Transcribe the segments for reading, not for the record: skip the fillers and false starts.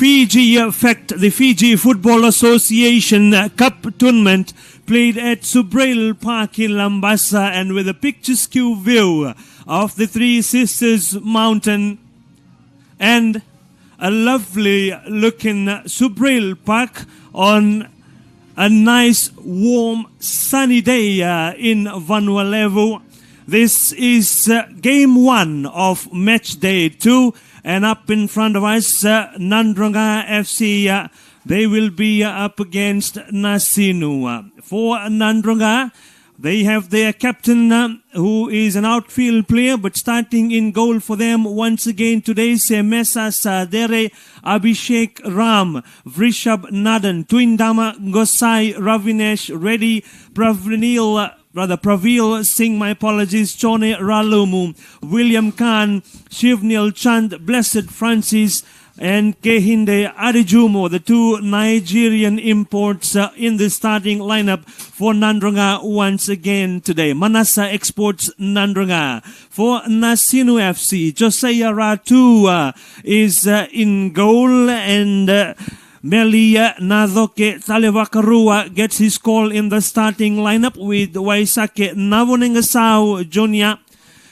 Fiji Effect, the Fiji Football Association Cup tournament played at Subrail Park in Lambasa, and with a picturesque view of the Three Sisters Mountain and a lovely looking Subrail Park on a nice warm sunny day in Vanuatu. This is game 1 of match day 2, and up in front of us, Nadroga FC, they will be up against Nasinu. For Nadroga, they have their captain who is an outfield player, but starting in goal for them once again today, Semesa Sadere, Abhishek Ram, Vrishab Nadan, Twindama Gosai, Ravinesh Reddy, Pravil Singh, my apologies, Chone Ralumu, William Khan, Shivnil Chand, Blessed Francis, and Kehinde Adijumo, the two Nigerian imports in the starting lineup for Nadroga once again today. Manasa Exports Nadroga. For Nasinu FC, Josiah Ratu is in goal, and Melia Nadoke Talewakarua gets his call in the starting lineup with Waisake Navonengasau Jr.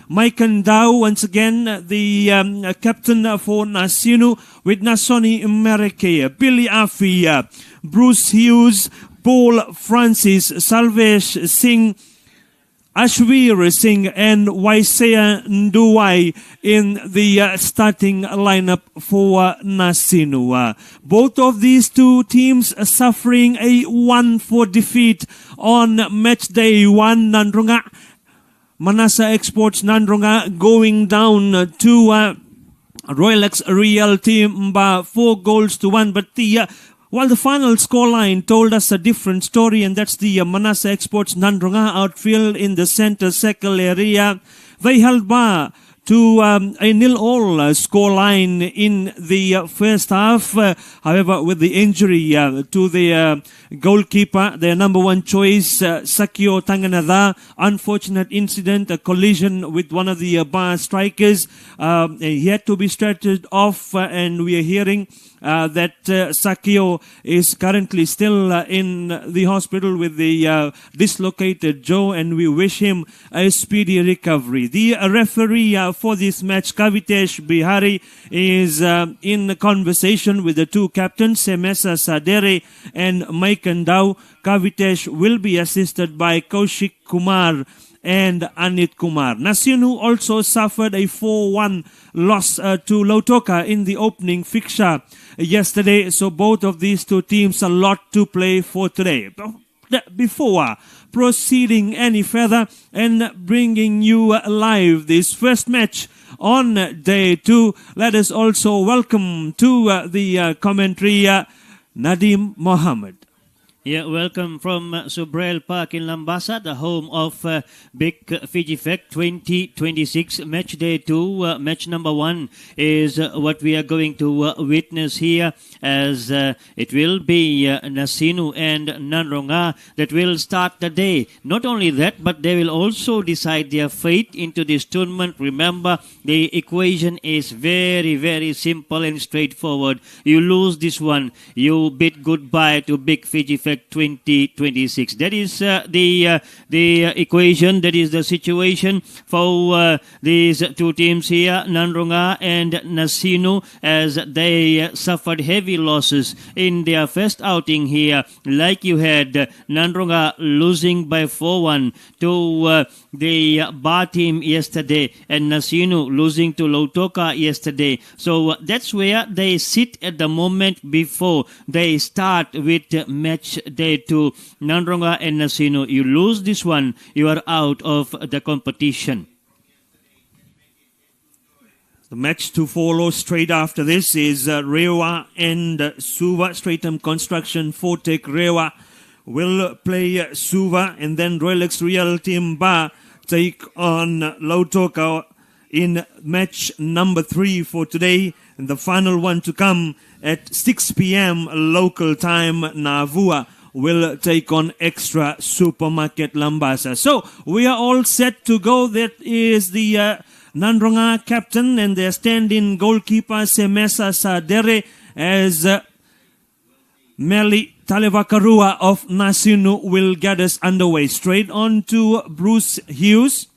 Mike Ndau, once again, the captain for Nasinu, with Nasoni Mereke, Billy Afi, Bruce Hughes, Paul Francis, Salvesh Singh, Ashwir Singh, and Waisea Nduwai in the starting lineup for Nasinu. Both of these two teams are suffering a 1-4 defeat on match day 1. Nadroga Manasa Exports Nadroga going down to Royalex Realty by 4-1. But while the final scoreline told us a different story, and that's the Manasa Exports Nadroga outfield in the center circle area. They held bar to a 0-0 scoreline in the first half. However, with the injury to the goalkeeper, their number one choice, Sakio Tanganada, unfortunate incident, a collision with one of the bar strikers. He had to be stretchered off, and we are hearing that Sakio is currently still in the hospital with the dislocated jaw, and we wish him a speedy recovery. The referee for this match, Kavitesh Bihari, is in conversation with the two captains, Semesa Sadere and Mike Ndau. Kavitesh will be assisted by Kaushik Kumar and Anit Kumar. Nasinu also suffered a 4-1 loss to Lautoka in the opening fixture yesterday. So both of these two teams a lot to play for today. Before proceeding any further and bringing you live this first match on day 2, let us also welcome to the commentary Nadim Mohammed. Yeah, welcome from Subrail Park in Lambasa, the home of BIC Fiji Effect 2026 match day 2. Match number 1 is what we are going to witness here, as it will be Nasinu and Nadroga that will start the day. Not only that, but they will also decide their fate into this tournament. Remember, the equation is very, very simple and straightforward. You lose this one, you bid goodbye to BIC Fiji Effect 2026. That is the equation, that is the situation for these two teams here, Nadroga and Nasinu, as they suffered heavy losses in their first outing here. Like you had Nadroga losing by 4-1 to the Bar team yesterday, and Nasinu losing to Lautoka yesterday. So that's where they sit at the moment before they start with match day 2. Nadroga and Nasinu, you lose this one, you are out of the competition. The match to follow straight after this is Rewa and Suva. Stratham Construction, Fortec Rewa will play Suva, and then Royalex Realty Mba take on Lautoka in match number 3 for today, and the final one to come at 6 p.m. local time. Navua will take on Extra Supermarket Lambasa. So we are all set to go. That is the Nadroga captain and their stand-in goalkeeper Semesa Sadere, as Meli Talevakarua of Nasinu will get us underway. Straight on to Bruce Hughes.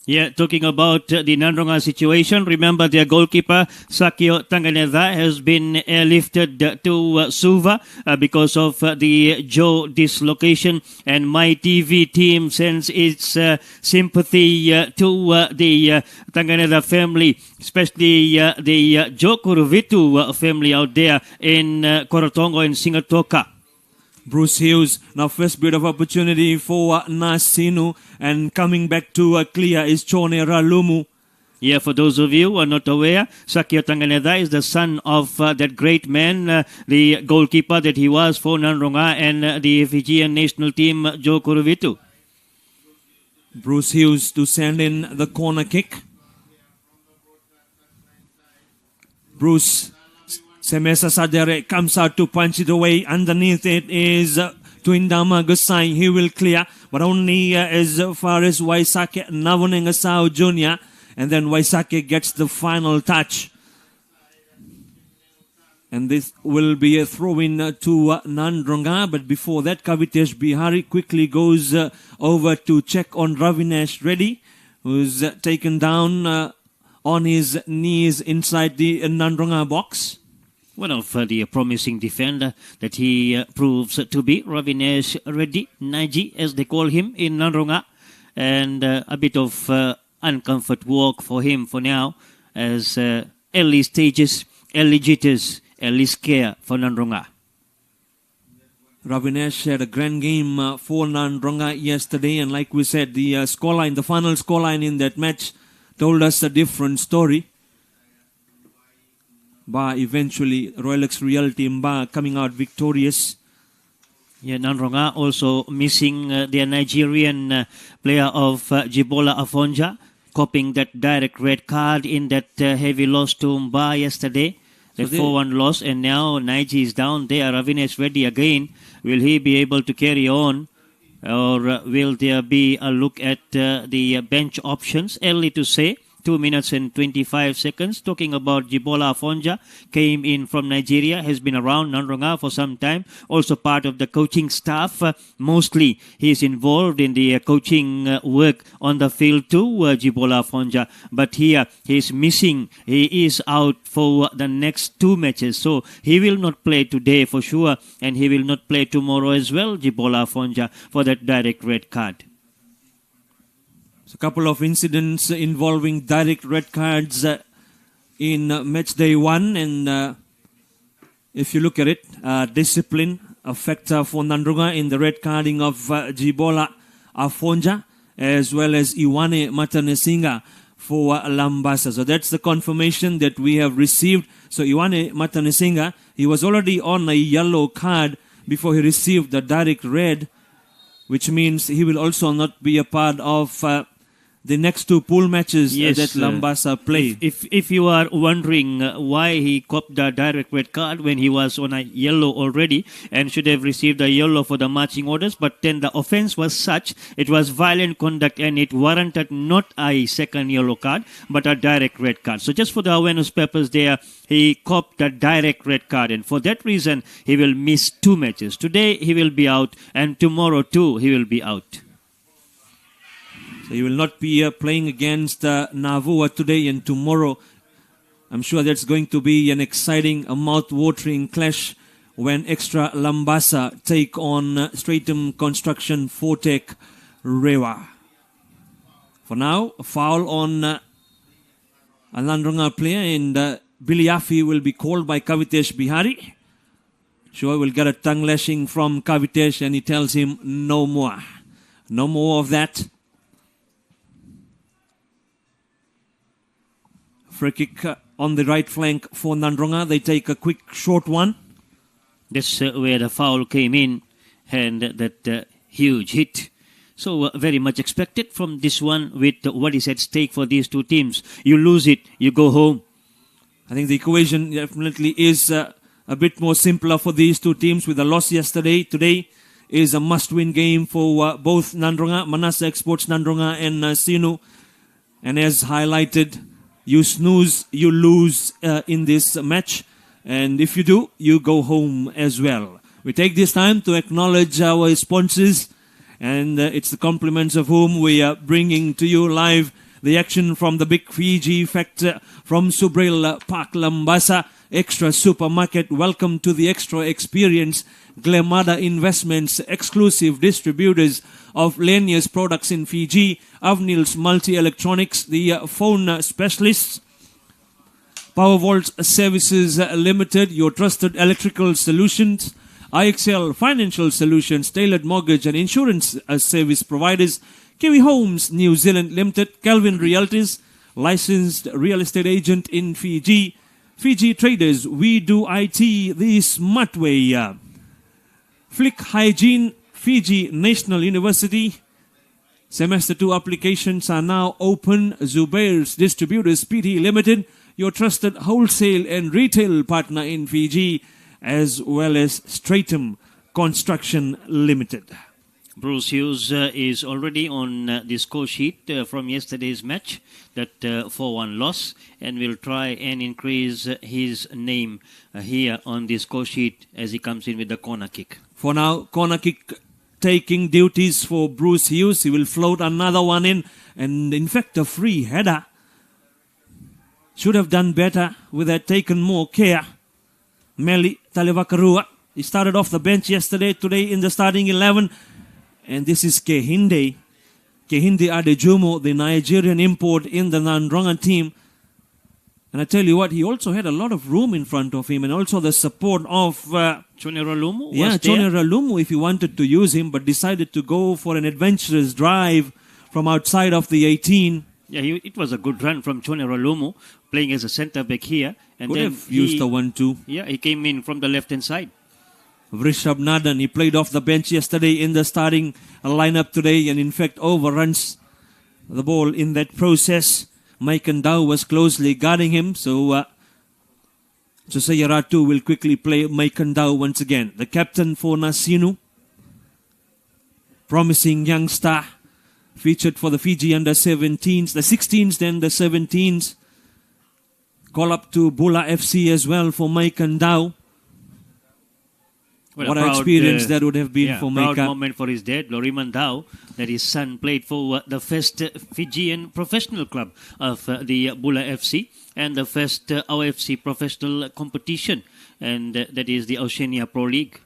Yeah, talking about the Nadroga situation, remember their goalkeeper, Sakio Tanganeda, has been airlifted to Suva because of the jaw dislocation. And my TV team sends its sympathy to the Tanganeda family, especially the Jokuruvitu family out there in Korotongo and Singatoka. Bruce Hughes, now first bit of opportunity for Nasinu, and coming back to clear is Chone Ralumu. Yeah, for those of you who are not aware, Sakio Tanganeda is the son of that great man, the goalkeeper that he was for Nadroga and the Fijian national team, Joe Kuruvitu. Bruce Hughes to send in the corner kick. Bruce Semesa Sadere comes out to punch it away. Underneath it is Tuindama Gusai. He will clear, but only as far as Waisake Navunengasao Jr. And then Waisake gets the final touch. And this will be a throw-in to Nadroga. But before that, Kavitesh Bihari quickly goes over to check on Ravinesh Reddy, who's taken down on his knees inside the Nadroga box. One of the promising defender that he proves to be, Ravinesh Reddy, Naji as they call him in Nadroga. And a bit of uncomfort walk for him for now, as early stages, early jitters, early scare for Nadroga. Ravinesh had a grand game for Nadroga yesterday, and like we said, the scoreline, the final scoreline in that match told us a different story. Ba eventually Royalex Realty Mba coming out victorious. Yeah, Nadroga also missing their Nigerian player of Jibola Afonja, copying that direct red card in that heavy loss to Mba yesterday. The 4-1 loss, and now Naiji is down there. Ravinesh Reddy again. Will he be able to carry on? Or will there be a look at the bench options? Early to say. 2 minutes and 25 seconds. Talking about Jibola Afonja, came in from Nigeria, has been around Nadroga for some time, also part of the coaching staff. Mostly he is involved in the coaching work on the field too, Jibola Afonja. But here he is missing. He is out for the next 2 matches. So he will not play today for sure, and he will not play tomorrow as well, Jibola Afonja, for that direct red card. A couple of incidents involving direct red cards in match day 1, and if you look at it, discipline, a factor for Nadroga in the red carding of Jibola Afonja, as well as Iwane Matanesinga for Lambasa. So that's the confirmation that we have received. So Iwane Matanesinga, he was already on a yellow card before he received the direct red, which means he will also not be a part of the next 2 pool matches that Lambasa play. If you are wondering why he copped the direct red card when he was on a yellow already and should have received a yellow for the marching orders, but then the offense was such, it was violent conduct and it warranted not a second yellow card, but a direct red card. So just for the awareness purpose there, he copped a direct red card, and for that reason, he will miss 2 matches. Today, he will be out, and tomorrow too, he will be out. So he will not be playing against Navua today and tomorrow. I'm sure that's going to be an exciting, a mouth-watering clash when Extra Lambasa take on Stratum Construction Fortec Rewa. For now, a foul on a Nadroga player, and Biliafi will be called by Kavitesh Bihari. Sure, we'll get a tongue lashing from Kavitesh, and he tells him no more. No more of that. Free kick on the right flank for Nadroga. They take a quick short one. That's where the foul came in, and that huge hit. So very much expected from this one with what is at stake for these 2 teams. You lose it, you go home. I think the equation definitely is a bit more simpler for these 2 teams with a loss yesterday. Today is a must-win game for both Nadroga, Manasa Exports Nadroga and Nasinu. And as highlighted, you snooze, you lose in this match. And if you do, you go home as well. We take this time to acknowledge our sponsors, and it's the compliments of whom we are bringing to you live the action from the BIC Fiji Factor from Subrail Park, Lambasa. Extra Supermarket, welcome to the Extra Experience. Glemada Investments, exclusive distributors of Lanius products in Fiji. Avnil's Multi-Electronics, the phone specialists. Powervault Services Limited, your trusted electrical solutions. IXL Financial Solutions, tailored mortgage and insurance service providers. Kiwi Homes New Zealand Limited. Kelvin Realtors, licensed real estate agent in Fiji. Fiji Traders, we do IT the smart way. Flick Hygiene, Fiji National University. Semester 2 applications are now open. Zubair's Distributors Pty Limited, your trusted wholesale and retail partner in Fiji, as well as Stratum Construction Limited. Bruce Hughes is already on the score sheet from yesterday's match, that 4-1 loss, and will try and increase his name here on the score sheet as he comes in with the corner kick. For now, corner kick taking duties for Bruce Hughes. He will float another one in, and in fact a free header. Should have done better with that, taken more care. Meli Talevakarua, he started off the bench yesterday, today in the starting 11. And this is Kehinde Adejumo, the Nigerian import in the Nadroga team. And I tell you what, he also had a lot of room in front of him, and also the support of Choneralumu. Yeah, Choneralumu, if he wanted to use him, but decided to go for an adventurous drive from outside of the 18. Yeah, it was a good run from Choneralumu, playing as a centre back here. And Could then have used the 1-2. Yeah, he came in from the left-hand side. Vrishabh Nadan, he played off the bench yesterday in the starting lineup today, and in fact overruns the ball in that process. Mike Ndau was closely guarding him, so Jose Yaratu will quickly play Mike Ndau once again. The captain for Nasinu, promising young star, featured for the Fiji under-17s, the 16s, then the 17s. Call up to Bula FC as well for Mike Ndau. Well, what an experience that would have been for Mike. Proud moment for his dad, Loriman Dao, that his son played for the first Fijian professional club of the Bula FC, and the first OFC professional competition, and that is the Oceania Pro League.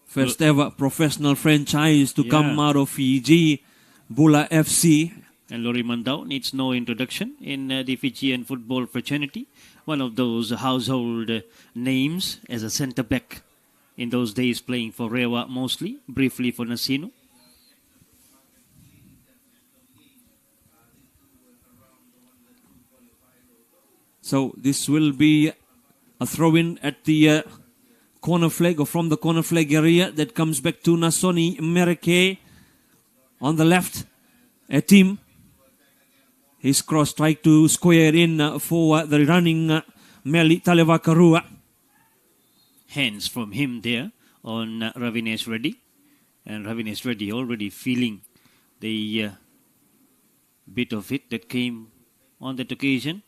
First ever professional franchise to come out of Fiji, Bula FC. And Loriman Dao needs no introduction in the Fijian football fraternity. One of those household names as a centre-back in those days, playing for Rewa mostly, briefly for Nasinu. So this will be a throw-in at the corner flag, or from the corner flag area, that comes back to Nasoni Mereke on the left. A team. His cross tried to square in for the running Meli Talevakarua. Hands from him there on Ravinesh Reddy. And Ravinesh Reddy already feeling the bit of it that came on that occasion.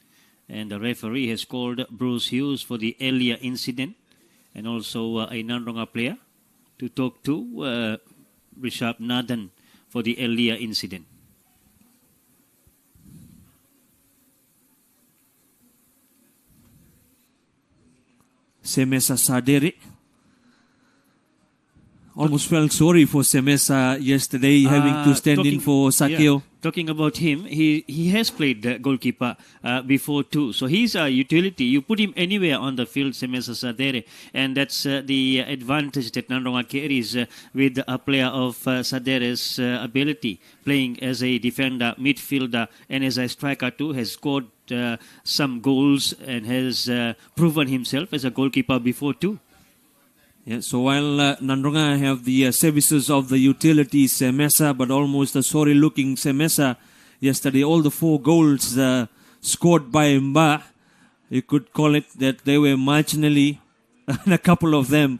And the referee has called Bruce Hughes for the earlier incident, and also a Nadroga player to talk to Rishabh Nadan for the earlier incident. Semesa Sadere. Almost felt sorry for Semesa yesterday, having to stand in for Sakio. Yeah, talking about him, he has played goalkeeper before too. So he's a utility. You put him anywhere on the field, Semesa Sadere. And that's the advantage that Nadroga carries with a player of Sadere's ability, playing as a defender, midfielder, and as a striker too, has scored some goals and has proven himself as a goalkeeper before too. Yeah, so while Nadroga have the services of the utility Semesa, but almost a sorry-looking Semesa yesterday, all the 4 goals scored by Mba, you could call it that they were marginally, and a couple of them,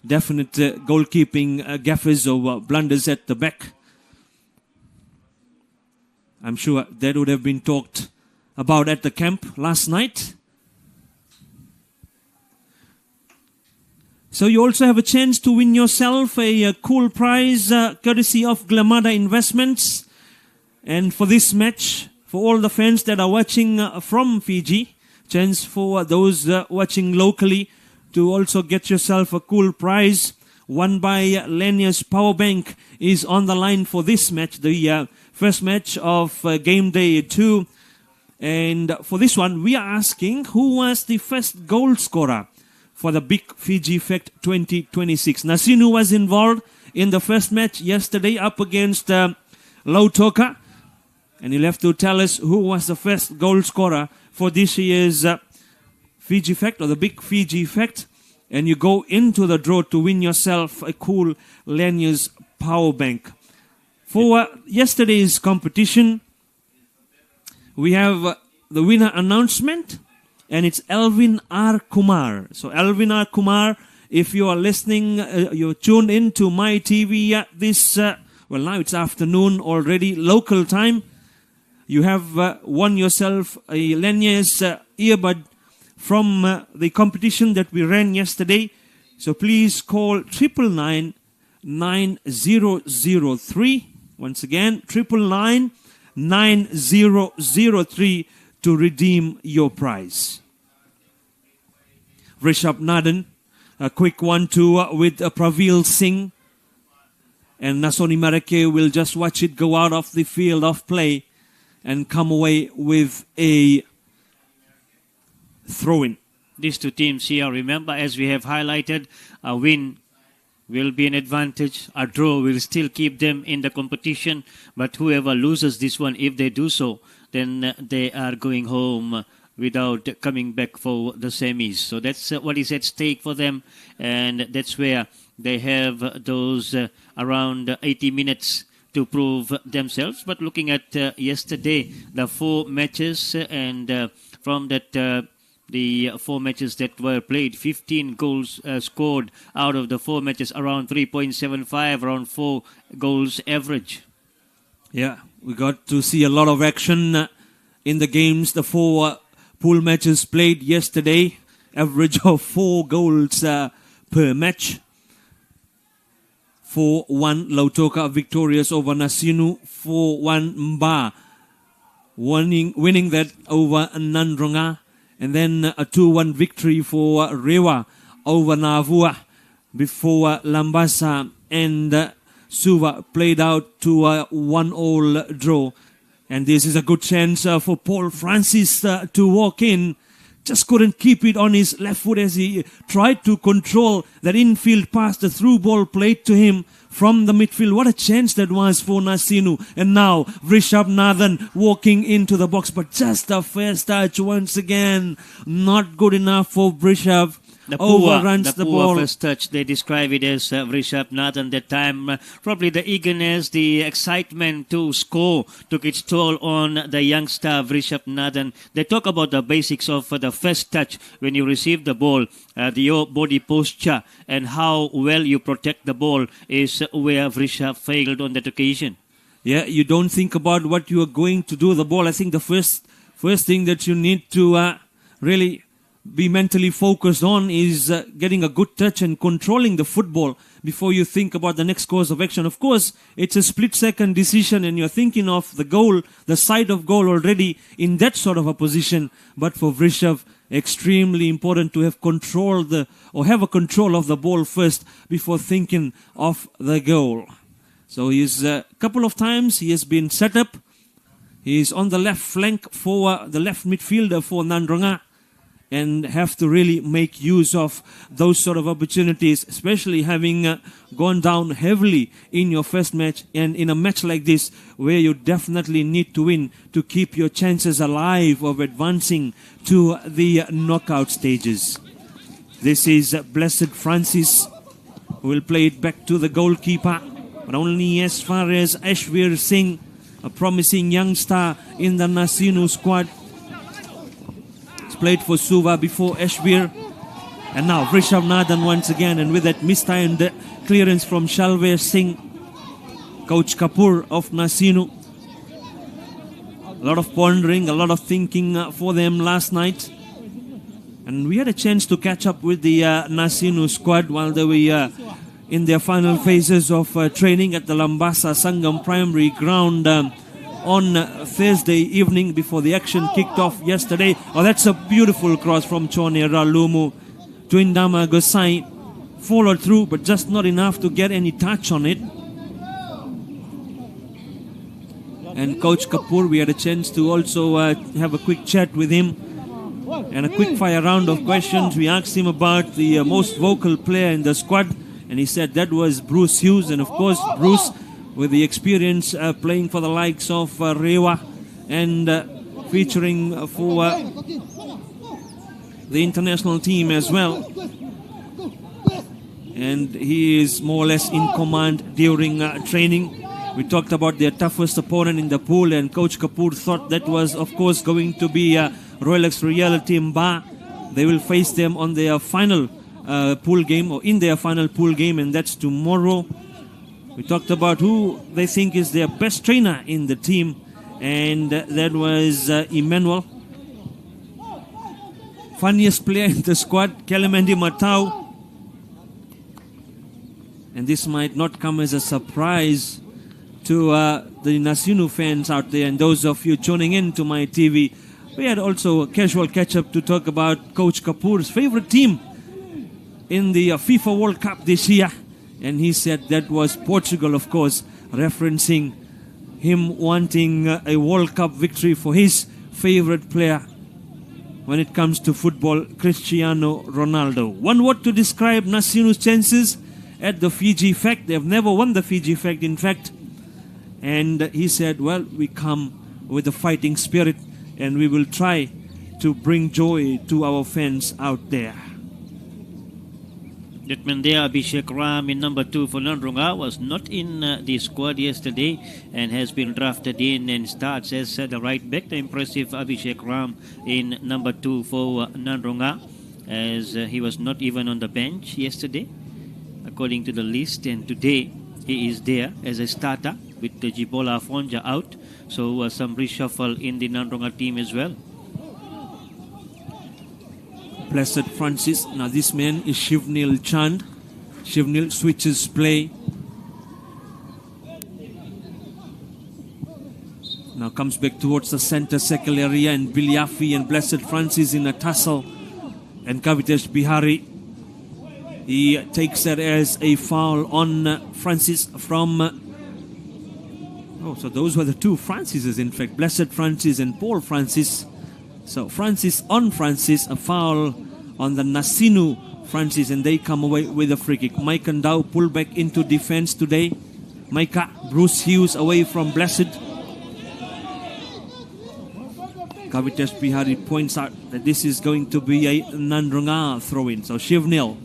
definite goalkeeping gaffes or blunders at the back. I'm sure that would have been talked about at the camp last night. So you also have a chance to win yourself a cool prize courtesy of Glamada Investments. And for this match, for all the fans that are watching from Fiji, chance for those watching locally to also get yourself a cool prize won by Lenius Power Bank is on the line for this match, the first match of game day 2. And for this one, we are asking who was the first goal scorer for the BIC Fiji Fect 2026. Nasinu was involved in the first match yesterday up against Lautoka. And you'll have to tell us who was the first goal scorer for this year's Fiji Fect or the BIC Fiji Fect. And you go into the draw to win yourself a cool Lenius Power Bank. For yesterday's competition, we have the winner announcement. And it's Alvin R. Kumar. So Alvin R. Kumar, if you are listening, you're tuned in to my TV this, well now it's afternoon already, local time. You have won yourself a Lenius earbud from the competition that we ran yesterday. So please call 999 9003. Once again, 999 9003 to redeem your prize. Rishabh Nadan, a quick 1-2 with Praveel Singh. And Nasoni Marake will just watch it go out of the field of play and come away with a throw-in. These two teams here, remember, as we have highlighted, a win will be an advantage. A draw will still keep them in the competition. But whoever loses this one, if they do so, then they are going home without coming back for the semis. So that's what is at stake for them. And that's where they have those around 80 minutes to prove themselves. But looking at yesterday, the 4 matches, and from that, the 4 matches that were played, 15 goals scored out of the 4 matches, around 3.75, around 4 goals average. Yeah, we got to see a lot of action in the games. The 4 pool matches played yesterday, average of 4 goals per match. 4-1 Lautoka victorious over Nasinu, 4-1 Mba winning that over Nadroga, and then a 2-1 victory for Rewa over Navua before Lambasa and Suva played out to a 1-all draw. And this is a good chance for Paul Francis to walk in. Just couldn't keep it on his left foot as he tried to control that infield pass. The through ball played to him from the midfield. What a chance that was for Nasinu. And now Rishabh Nathan walking into the box. But just a first touch once again. Not good enough for Rishabh. Overruns the ball. First touch, they describe it as Rishabh Nathan that time. Probably the eagerness, the excitement to score took its toll on the youngster Rishabh Nathan. They talk about the basics of the first touch when you receive the ball, your body posture and how well you protect the ball is where Rishabh failed on that occasion. Yeah, you don't think about what you are going to do with the ball. I think the first thing that you need to really be mentally focused on is getting a good touch and controlling the football before you think about the next course of action. Of course, it's a split-second decision and you're thinking of the goal, the side of goal already in that sort of a position. But for Rishabh, extremely important to have have a control of the ball first before thinking of the goal. So he's a couple of times he has been set up. He's on the left flank for the left midfielder for Nadroga, and have to really make use of those sort of opportunities, especially having gone down heavily in your first match and in a match like this where you definitely need to win to keep your chances alive of advancing to the knockout stages. This is Blessed Francis, who will play it back to the goalkeeper, but only as far as Ashvir Singh, a promising young star in the Nasinu squad. Played for Suva before Ashbir. And now Rishabh Nathan once again, and with that mistimed clearance from Shalveer Singh, Coach Kapoor of Nasinu. A lot of pondering, a lot of thinking for them last night. And we had a chance to catch up with the Nasinu squad while they were in their final phases of training at the Lambasa Sangam Primary Ground on Thursday evening before the action kicked off yesterday. Oh, that's a beautiful cross from Chone Ralumu. Tuindama Gosai followed through, but just not enough to get any touch on it. And Coach Kapoor, we had a chance to also have a quick chat with him and a quick fire round of questions. We asked him about the most vocal player in the squad, and he said that was Bruce Hughes. And of course, Bruce, with the experience playing for the likes of Rewa and featuring for the international team as well. And he is more or less in command during training. We talked about their toughest opponent in the pool, and Coach Kapoor thought that was, of course, going to be Rolex Reality Mba. They will face them on their final pool game, or in their final pool game, and that's tomorrow. We talked about who they think is their best trainer in the team, and that was Emmanuel. Funniest player in the squad, Kelemendi Matau. And this might not come as a surprise to the Nasinu fans out there and those of you tuning in to my TV. We had also a casual catch-up to talk about Coach Kapoor's favorite team in the FIFA World Cup this year. And he said that was Portugal, of course, referencing him wanting a World Cup victory for his favorite player when it comes to football, Cristiano Ronaldo. One word to describe Nasinu's chances at the Fiji Fact. They have never won the Fiji Fact, in fact. And he said, well, we come with a fighting spirit and we will try to bring joy to our fans out there. That man there, Abhishek Ram in number 2 for Nadroga, was not in the squad yesterday and has been drafted in and starts as the right back. The impressive Abhishek Ram in number 2 for Nadroga, as he was not even on the bench yesterday, according to the list. And today he is there as a starter with the Jibola Fonja out. So some reshuffle in the Nadroga team as well. Blessed Francis. Now this man is Shivnil Chand. Shivnil switches play. Now comes back towards the center circle area, and Bilyafi and Blessed Francis in a tussle. And Kavitesh Bihari, he takes that as a foul on Francis from... Oh, so those were the two Francises, in fact. Blessed Francis and Paul Francis. So Francis on Francis, a foul on the Nasinu Francis, and they come away with a free kick. Mike and Dow pull back into defense today. Micah, Bruce Hughes away from Blessed. Kavitesh Bihari points out that this is going to be a Nadroga throw-in. So Shivnil.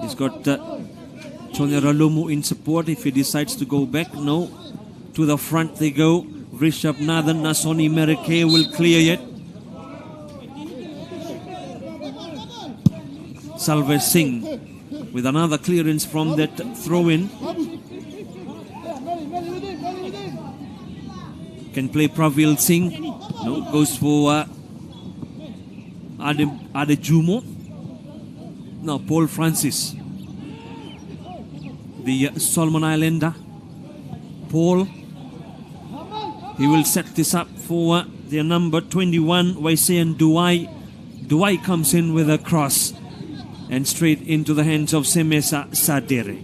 He's got Chone Ralumu in support if he decides to go back. No. To the front they go. Rishabh Nathan, Nasoni Merike will clear it. Salvesh Singh with another clearance from that throw-in. Can play Pravil Singh. No, goes for Adejumo. Now Paul Francis, the Solomon Islander. Paul, he will set this up for their number 21, Waisean Duai. Duai comes in with a cross and straight into the hands of Semesa Sadere.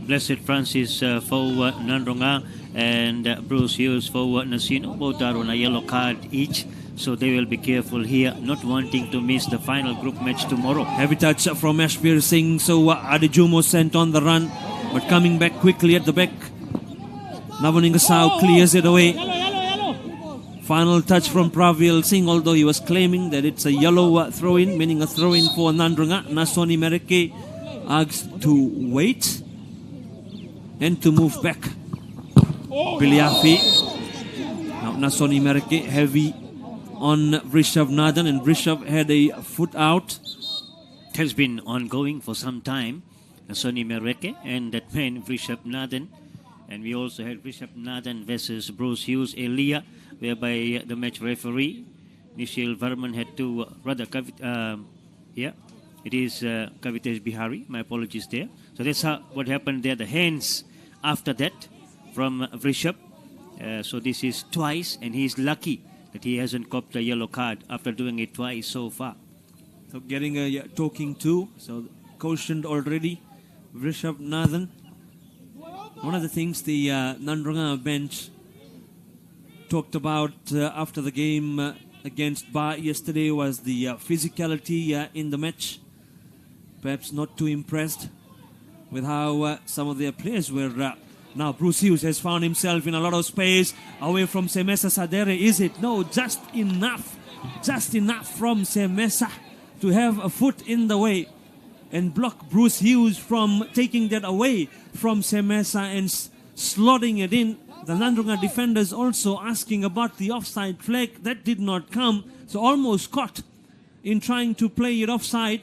Blessed Francis for Nadroga and Bruce Hughes for Nasinu. Both are on a yellow card each, so they will be careful here, not wanting to miss the final group match tomorrow. Heavy touch from Ashbir Singh, so Adejumo sent on the run, but coming back quickly at the back. Navaningasau clears it away. Final touch from Pravil Singh, although he was claiming that it's a yellow throw-in, meaning a throw-in for Nadroga. Nasoni Merike asks to wait and to move back. Bilyafi. Now Nasoni Merike heavy on Rishabh Nathan, and Rishabh had a foot out. It has been ongoing for some time. Nasoni Merike and that man Rishabh Nathan. And we also had Rishabh Nathan versus Bruce Hughes earlier. whereby the match referee, Nishil Varman, had to, it is Kavitesh Bihari. My apologies there. So that's what happened there. The hands after that from Vrishab. So this is twice, and he's lucky that he hasn't copped a yellow card after doing it twice so far. So getting a talking to, so cautioned already, Vrishab Nathan. One of the things the Nadroga bench talked about after the game against Ba yesterday was the physicality in the match. Perhaps not too impressed with how some of their players were. Now Bruce Hughes has found himself in a lot of space away from Semesa Sadere. Is it? No, just enough from Semesa to have a foot in the way and block Bruce Hughes from taking that away from Semesa and slotting it in. The Nadroga defenders also asking about the offside flag. That did not come. So almost caught in trying to play it offside.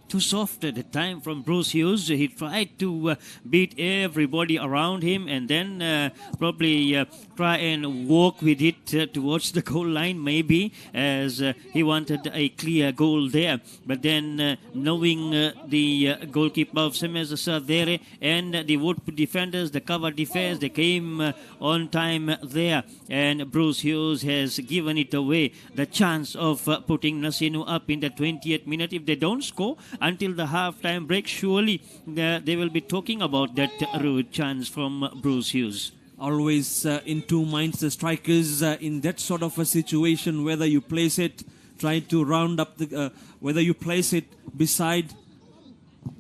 Too soft at the time from Bruce Hughes. He tried to beat everybody around him and then probably try and walk with it towards the goal line, maybe, as he wanted a clear goal there. But then knowing the goalkeeper of Semesa Sadere and the Wood defenders, the cover defense, they came on time there. And Bruce Hughes has given it away, the chance of putting Nasinu up in the 20th minute. If they don't score until the half-time break, surely they will be talking about that rude chance from Bruce Hughes. Always in two minds, the strikers in that sort of a situation, whether you place it, try to round up the, whether you place it beside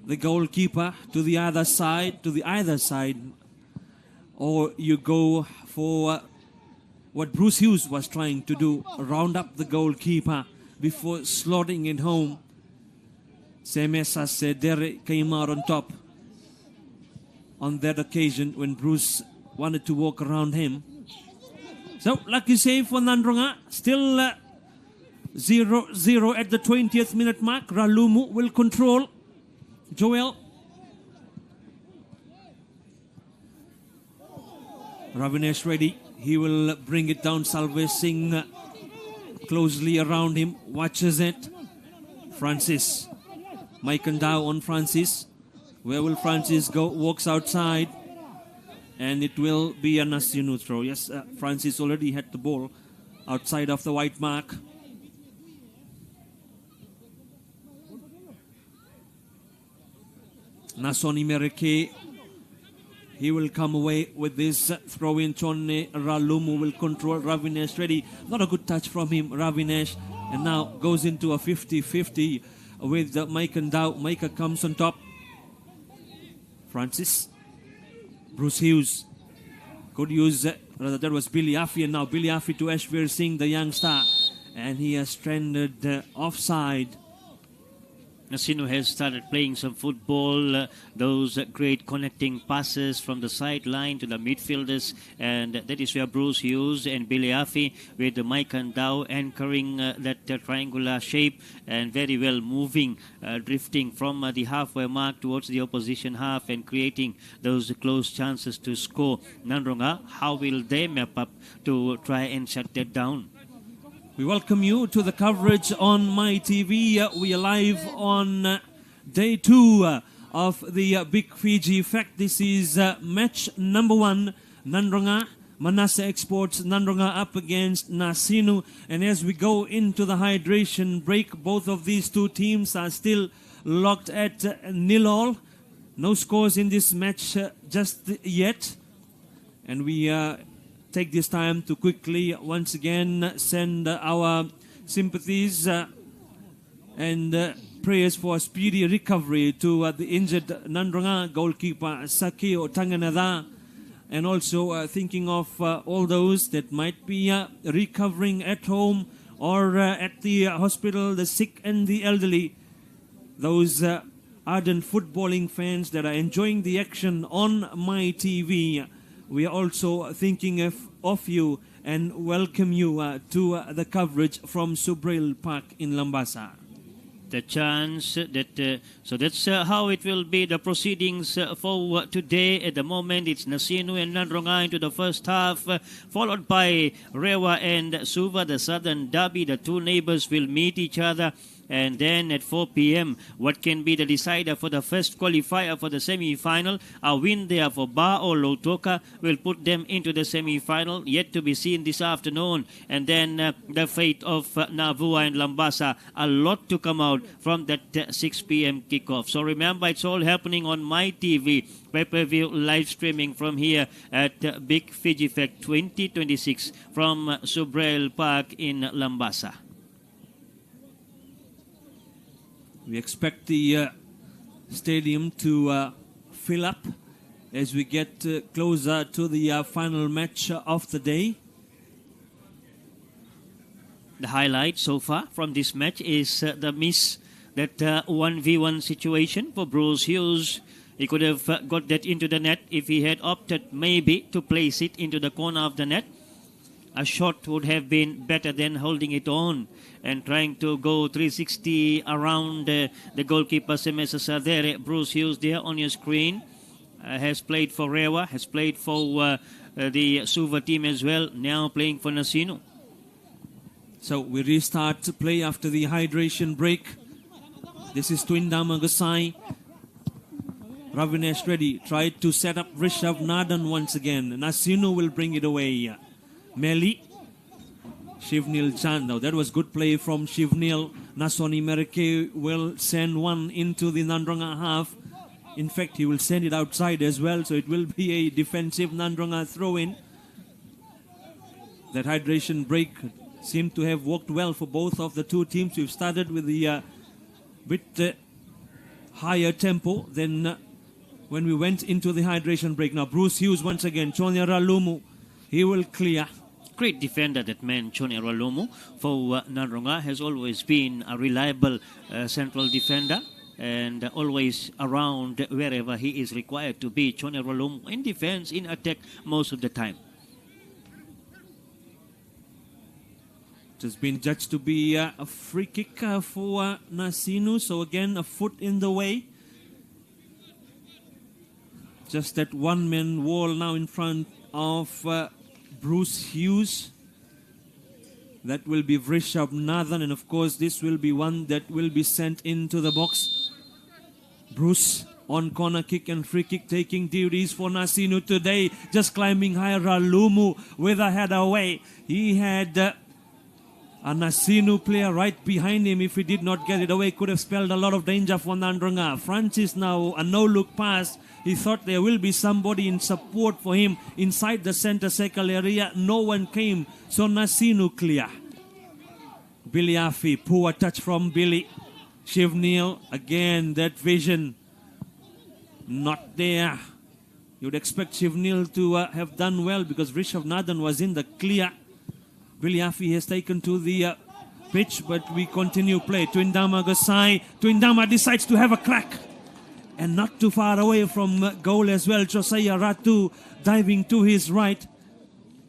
the goalkeeper to the other side, or you go for what Bruce Hughes was trying to do, round up the goalkeeper before slotting it home. Semesa Sadere came out on top on that occasion when Bruce wanted to walk around him. So, lucky save for Nadroga. Still 0-0 at the 20th minute mark. Ralumu will control. Joel. Ravinesh ready. He will bring it down. Salve Singh closely around him. Watches it. Francis. Mike and Dow on Francis. Where will Francis go? Walks outside. And it will be a Nasinu throw. Yes, Francis already had the ball outside of the white mark. Nasoni Mereke. He will come away with this throw in. Chonne Ralumu will control. Ravinesh ready. Not a good touch from him, Ravinesh. And now goes into a 50-50 with Mike and Dow. Micah comes on top. Francis. Bruce Hughes. Good use. That was Billy Affy. And now Billy Affy to Ashvir Singh, the young star. And he has stranded offside. Nasinu has started playing some football, those great connecting passes from the sideline to the midfielders, and that is where Bruce Hughes and Billy Affy with Mike and Dow anchoring that triangular shape and very well moving, drifting from the halfway mark towards the opposition half and creating those close chances to score. Nadroga, how will they map up to try and shut that down? We welcome you to the coverage on My TV. We are live on day 2 of the BIC Fiji Fact. This is match number 1. Nadroga, Manasa Exports, Nadroga up against Nasinu. And as we go into the hydration break, both of these two teams are still locked at 0-0. No scores in this match just yet. And we take this time to quickly once again send our sympathies and prayers for a speedy recovery to the injured Nadroga goalkeeper Sakeo Tanganada, and also thinking of all those that might be recovering at home or at the hospital, the sick and the elderly, those ardent footballing fans that are enjoying the action on My TV. We are also thinking of you and welcome you to the coverage from Subrail Park in Lambasa. the chance that so that's how it will be the proceedings for today. At the moment it's Nasinu and Nadroga into the first half, followed by Rewa and Suva, the Southern Derby. The two neighbors will meet each other. And then at 4 p.m., what can be the decider for the first qualifier for the semi-final? A win there for Ba or Lautoka will put them into the semi-final, yet to be seen this afternoon. And then the fate of Navua and Lambasa, a lot to come out from that 6 p.m. kickoff. So remember, it's all happening on My TV, pay-per-view live streaming from here at BIC Fiji Fect 2026 from Subrail Park in Lambasa. We expect the stadium to fill up as we get closer to the final match of the day. The highlight so far from this match is the miss, that 1v1 situation for Bruce Hughes. He could have got that into the net if he had opted maybe to place it into the corner of the net. A shot would have been better than holding it on and trying to go 360 around the goalkeeper Semesa Sadere. Bruce Hughes there on your screen has played for Rewa, has played for the Suva team as well, now playing for Nasinu. So we restart to play after the hydration break. This is Twindama Gosai. Ravinesh Reddy tried to set up Rishabh Nadan once again. Nasinu will bring it away. Meli, Shivnil Chand. Now that was good play from Shivnil. Nasoni Merike will send one into the Nadroga half. In fact, he will send it outside as well, so it will be a defensive Nadroga throw-in. That hydration break seemed to have worked well for both of the two teams. We've started with the bit higher tempo than when we went into the hydration break. Now Bruce Hughes once again, Chonya Ralumu, he will clear. Great defender, that man, Chone Ralomo, for Nadroga, has always been a reliable central defender and always around wherever he is required to be. Chone Ralomo in defense, in attack most of the time. It has been judged to be a free kick for Nasinu, so again a foot in the way. Just that one-man wall now in front of Bruce Hughes. That will be Vrishabh Nathan, and of course this will be one that will be sent into the box. Bruce on corner kick and free kick taking duties for Nasinu today. Just climbing higher, Ralumu with a header away. He had a Nasinu player right behind him. If he did not get it away, could have spelled a lot of danger for Nadroga. Francis now a no-look pass. He thought there will be somebody in support for him inside the center circle area. No one came, so Nasinu clear. Billy Afi, poor touch from Billy. Shivnil, again that vision not there. You'd expect Shivnil to have done well because Rishabh Nathan was in the clear. Billy Afi has taken to the pitch, but we continue play. Twindama Gosai. Twindama decides to have a crack. And not too far away from goal as well. Josiah Ratu diving to his right.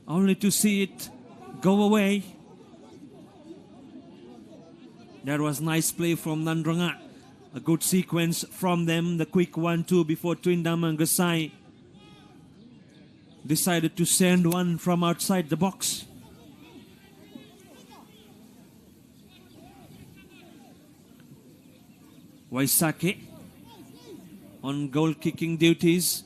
Only to see it go away. That was nice play from Nadroga. A good sequence from them. The quick 1-2 before Twindama Gosai decided to send one from outside the box. Waisake on goal kicking duties.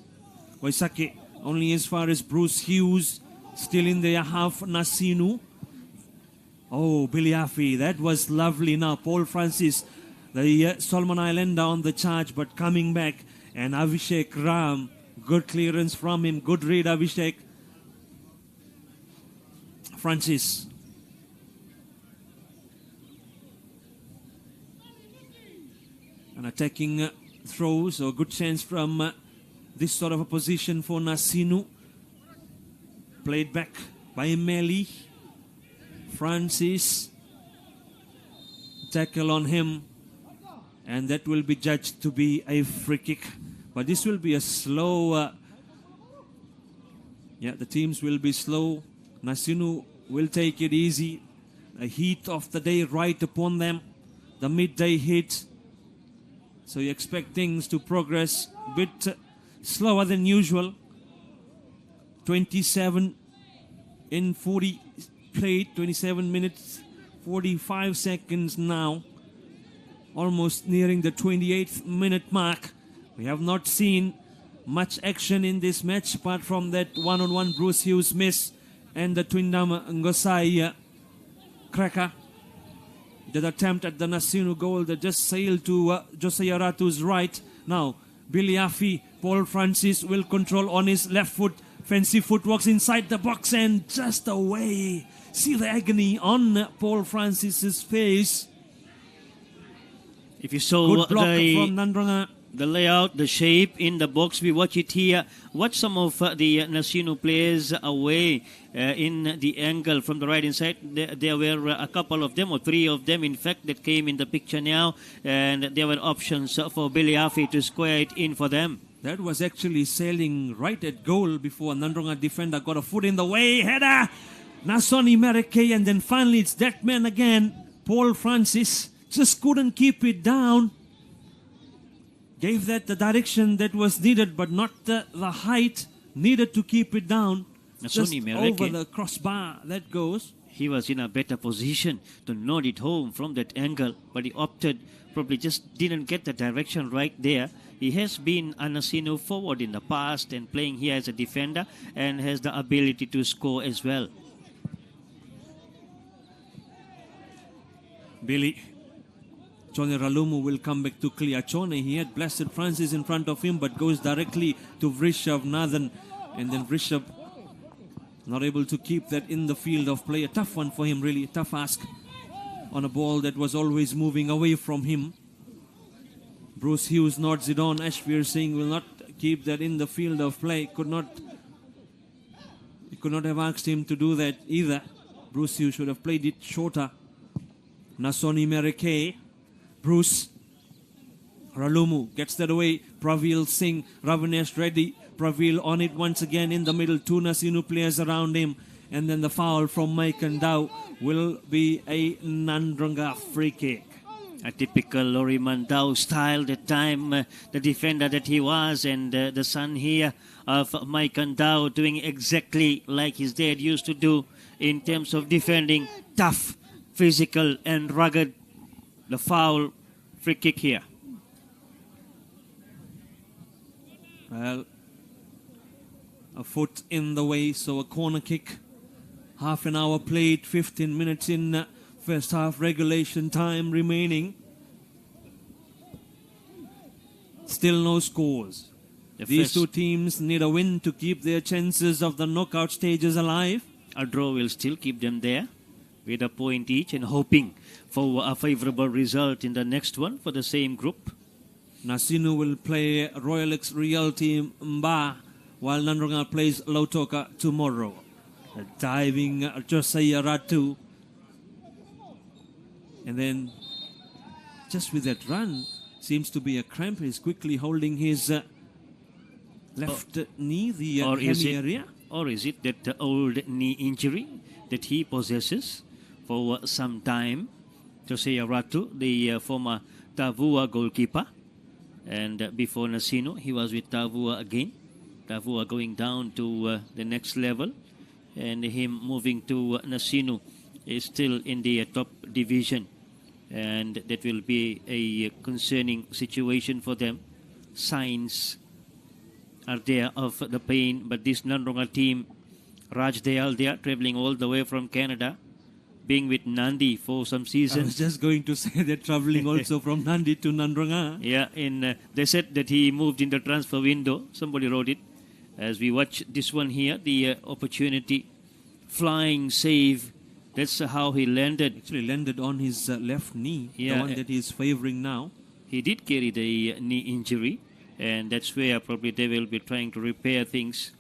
Waisake only as far as Bruce Hughes, still in their half. Nasinu. Oh, Biliafi, that was lovely. Now Paul Francis, the Solomon Islander on the charge, but coming back. And Avishek Ram, good clearance from him. Good read, Avishek. Francis. An attacking throw, so a good chance from this sort of a position for Nasinu. Played back by Meli. Francis. Tackle on him. And that will be judged to be a free kick. But this will be a slow... the teams will be slow. Nasinu will take it easy. The heat of the day right upon them. the midday heat. So you expect things to progress a bit slower than usual. 27 in 40 played, 27 minutes, 45 seconds now. Almost nearing the 28th minute mark. We have not seen much action in this match apart from that one-on-one Bruce Hughes miss and the Twindam Ngosai cracker. That attempt at the Nasinu goal that just sailed to Josiah Ratu's right. Now, Billy Afi, Paul Francis will control on his left foot. Fancy footworks inside the box and just away. See the agony on Paul Francis's face. If you saw Good block from Nadroga. the layout, the shape in the box, we watch it here. Watch some of the Nasinu players away in the angle from the right inside. There were a couple of them, or three of them, in fact, that came in the picture now. And there were options for Billy Afi to square it in for them. That was actually sailing right at goal before Nadroga defender got a foot in the way. Header! Nasoni Mereke, and then finally it's that man again, Paul Francis. Just couldn't keep it down. Gave that the direction that was needed, but not the height needed to keep it down. Just over the crossbar, that goes. He was in a better position to nod it home from that angle, but he opted, probably just didn't get the direction right there. He has been a Nasinu forward in the past and playing here as a defender and has the ability to score as well. Billy. Chone Ralumu will come back to clear. Chone, he had Blessed Francis in front of him, but goes directly to Vrishabh Nathan. And then Vrishabh not able to keep that in the field of play. A tough one for him, really. A tough ask on a ball that was always moving away from him. Bruce Hughes nods it on. Ashvir Singh will not keep that in the field of play. He could not have asked him to do that either. Bruce Hughes should have played it shorter. Nasoni Mereke. Bruce Ralumu gets that away. Pravil Singh, Ravinesh Reddy. Pravil on it once again in the middle. Two Nasinu players around him. And then the foul from Mike and Dow will be a Nadroga free kick. A typical Lori Mandau style, the time the defender that he was, and the son here of Mike Andau doing exactly like his dad used to do in terms of defending, tough, physical and rugged. The foul, free kick here. Well, a foot in the way, so a corner kick. Half an hour played, 15 minutes in first half regulation time remaining. Still no scores. These two teams need a win to keep their chances of the knockout stages alive. A draw will still keep them there with a point each and hoping for a favorable result in the next one for the same group. Nasinu will play Royal X Realty Mba while Nadroga plays Lautoka tomorrow. Diving Josiah Ratu. And then just with that run, seems to be a cramp. He's quickly holding his left knee, the hemi area. Or is it that old knee injury that he possesses for some time? Josiah Ratu, the former Tavua goalkeeper. And before Nasinu, he was with Tavua again. Tavua going down to the next level. And him moving to Nasinu is still in the top division. And that will be a concerning situation for them. Signs are there of the pain, but this Nadroga team, Raj Dayal, they are traveling all the way from Canada, being with Nandi for some seasons. I was just going to say they're traveling also from Nandi to Nadroga. Yeah, they said that he moved in the transfer window. Somebody wrote it. As we watch this one here, the opportunity, flying save. That's how he landed. Actually landed on his left knee, the one that he's favoring now. He did carry the knee injury, and that's where probably they will be trying to repair things.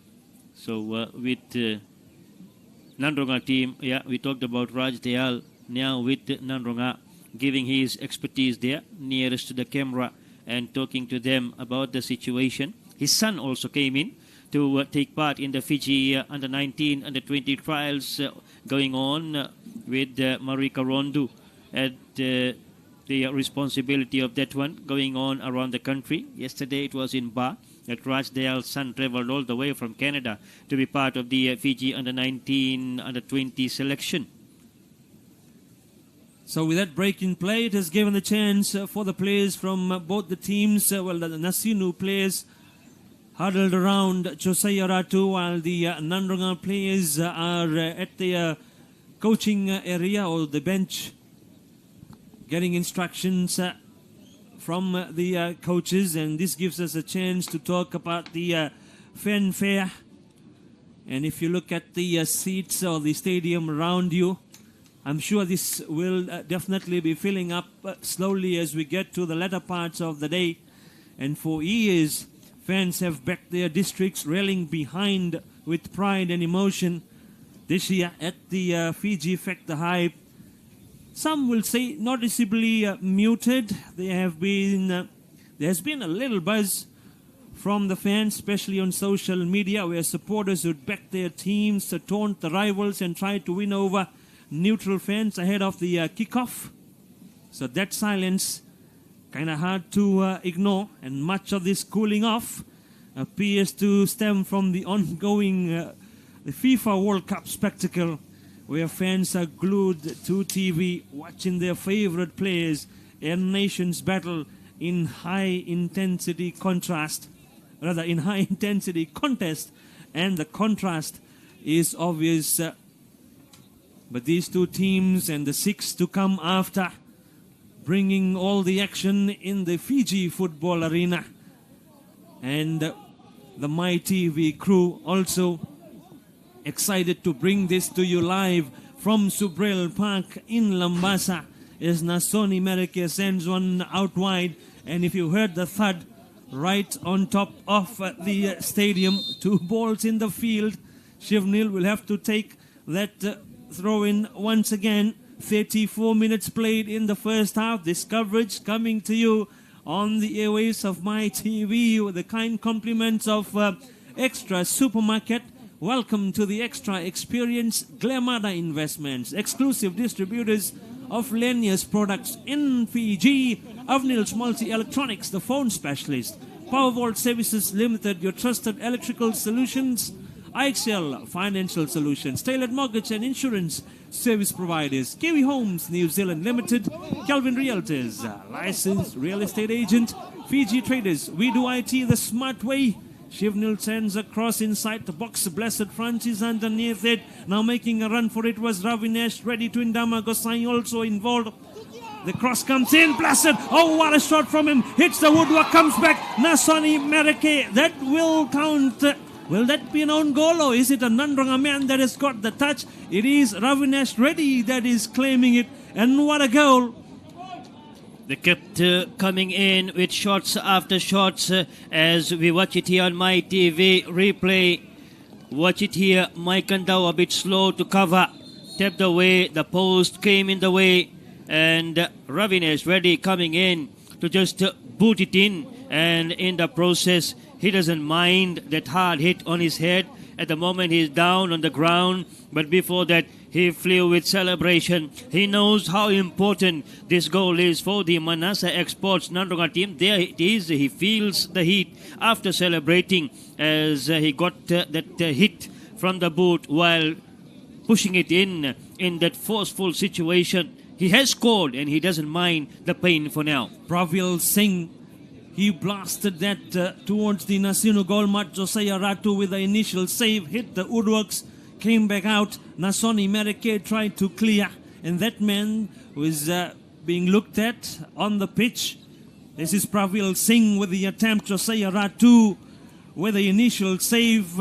So with Nadroga team, we talked about Raj Dayal. Now with Nadroga giving his expertise there, nearest to the camera, and talking to them about the situation. His son also came in to take part in the Fiji under-19, under-20 trials going on with Marika Rondu at the responsibility of that one going on around the country. Yesterday it was in Ba. That Rajdale's son traveled all the way from Canada to be part of the Fiji under-19, under-20 selection. So with that break in play, it has given the chance for the players from both the teams. The Nasinu players huddled around Josiah Ratu, while the Nadroga players are at the coaching area or the bench, getting instructions from the coaches, and this gives us a chance to talk about the fanfare. And if you look at the seats or the stadium around you, I'm sure this will definitely be filling up slowly as we get to the latter parts of the day. And for years, fans have backed their districts, railing behind with pride and emotion. This year at the Fiji Effect, the hype, some will say noticeably muted. There has been a little buzz from the fans, especially on social media, where supporters would back their teams to taunt the rivals and try to win over neutral fans ahead of the kickoff. So that silence kind of hard to ignore, and much of this cooling off appears to stem from the ongoing the FIFA World Cup spectacle, where fans are glued to TV watching their favorite players and nations battle in high-intensity contest, and the contrast is obvious. But these two teams and the six to come after, bringing all the action in the Fiji football arena. And the My TV crew also excited to bring this to you live from Subrel Park in Lambasa as Nasoni Merike sends one out wide. And if you heard the thud right on top of the stadium, two balls in the field, Shivnil will have to take that throw in once again. 34 minutes played in the first half. This coverage coming to you on the airwaves of My TV with the kind compliments of Extra Supermarket. Welcome to the Extra Experience, Glamada Investments, exclusive distributors of Lenius products in Fiji. Avnil's Multi-Electronics, the phone specialist. Powervault Services Limited, your trusted electrical solutions. IXL Financial Solutions, Tailored Mortgage and Insurance Service Providers. Kiwi Homes New Zealand Limited. Kelvin Realtors, licensed real estate agent. Fiji Traders, we do IT the smart way. Shivnil sends a cross inside the box. Blessed Francis underneath it. Now making a run for it was Ravinesh, ready to Indama Gosai also involved. The cross comes in. Blessed. Oh, what a shot from him. Hits the woodwork, comes back. Nasoni Merike. That will count. Will that be an own goal, or is it a Nadroga man that has got the touch? It is Ravinesh Reddy that is claiming it. And what a goal. They kept coming in with shots after shots as we watch it here on My TV replay. Watch it here. Mike Andau a bit slow to cover. Tapped away. The post came in the way. And Ravinesh Reddy coming in to just boot it in. And in the process, he doesn't mind that hard hit on his head. At the moment, he's down on the ground. But before that, he flew with celebration. He knows how important this goal is for the Manasa Exports Nadroga team. There it is. He feels the heat after celebrating as he got that hit from the boot while pushing it in that forceful situation. He has scored and he doesn't mind the pain for now. Pravil Singh, he blasted that towards the Nasinu goal mat. Josiah Ratu with the initial save, hit the woodworks, came back out. Nasoni Merike tried to clear, and that man was being looked at on the pitch. This is Pravil Singh with the attempt. Josiah Ratu with the initial save.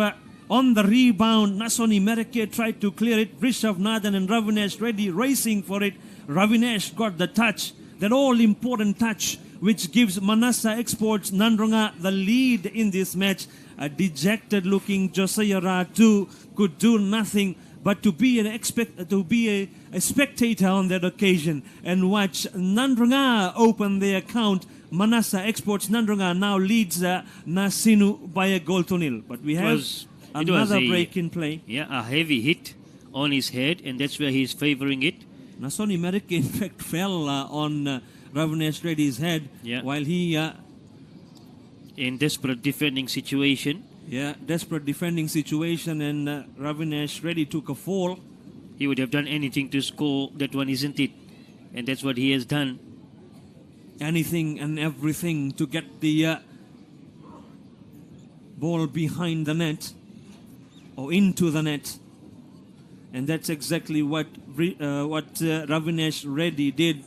On the rebound, Nasoni Merike tried to clear it. Rishabh Nathan and Ravinesh Reddy racing for it. Ravinesh got the touch, that all-important touch, which gives Manasa Exports Nadroga the lead in this match. A dejected-looking Josiah Ratu could do nothing but to be a spectator on that occasion and watch Nadroga open their account. Manasa Exports Nadroga now leads Nasinu by a goal to nil. But we have another break in play. Yeah, a heavy hit on his head, and that's where he's favoring it. Nasoni Merike, in fact, fell on Ravinesh Reddy's head while he in desperate defending situation. Desperate defending situation, and Ravinesh Reddy took a fall. He would have done anything to score that one, isn't it? And that's what he has done. Anything and everything to get the ball behind the net or into the net. And that's exactly what Ravinesh Reddy did.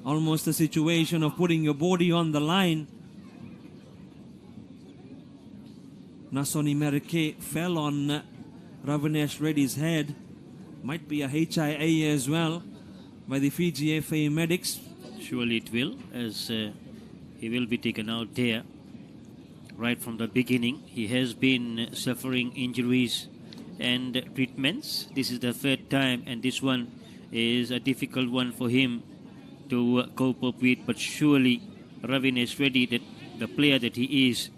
Almost a situation of putting your body on the line. Nasoni Merike fell on Ravinesh Reddy's head. Might be a HIA as well by the Fiji FA medics. Surely it will, as he will be taken out there. Right from the beginning, he has been suffering injuries and treatments. This is the third time, and this one is a difficult one for him to cope up with. But surely Ravinesh Reddy, the player that he is,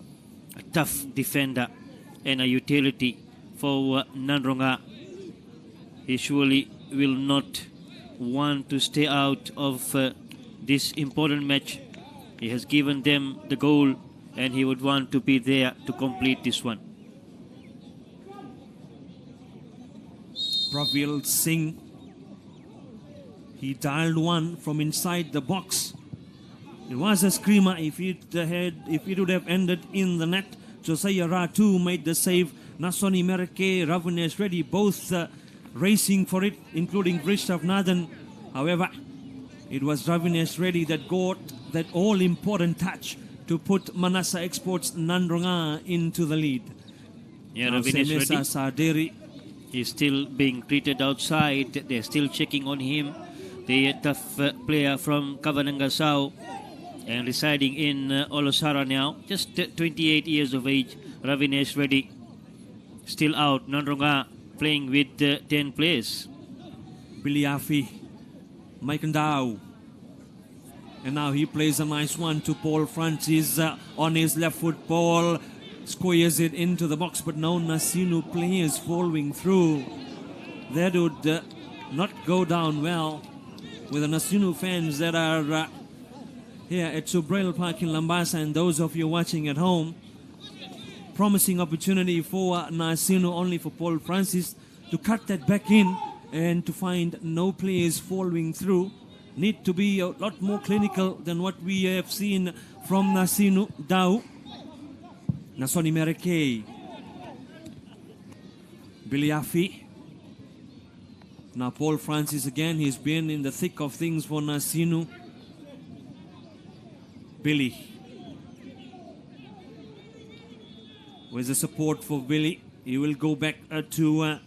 a tough defender and a utility for Nadroga, he surely will not want to stay out of this important match. He has given them the goal, and he would want to be there to complete this one. Pravil Singh, he dialed one from inside the box. It was a screamer. If it would have ended in the net. Josiah Ratu made the save. Nasoni Merike, Ravinesh Reddy, both racing for it, including Vrishav Nathan. However, it was Ravinesh Reddy that got that all-important touch to put Manasa Exports Nadroga into the lead. Ravinesh Reddy is still being treated outside. They're still checking on him. The tough player from Kavanangasao and residing in Olosara now, just 28 years of age. Ravinesh Reddy still out. Nadroga playing with 10 players. Biliafi, Mike Ndau. And now he plays a nice one to Paul Francis on his left foot. Paul squares it into the box, but no Nasinu players following through. That would not go down well with the Nasinu fans that are here at Subrail Park in Lambasa, and those of you watching at home. Promising opportunity for Nasinu, only for Paul Francis to cut that back in and to find no players following through. Need to be a lot more clinical than what we have seen from Nasinu Dau. Nasoni Merike, Biliafi. Now Paul Francis again, he's been in the thick of things for Nasinu. Billy. Where's the support for Billy? He will go back to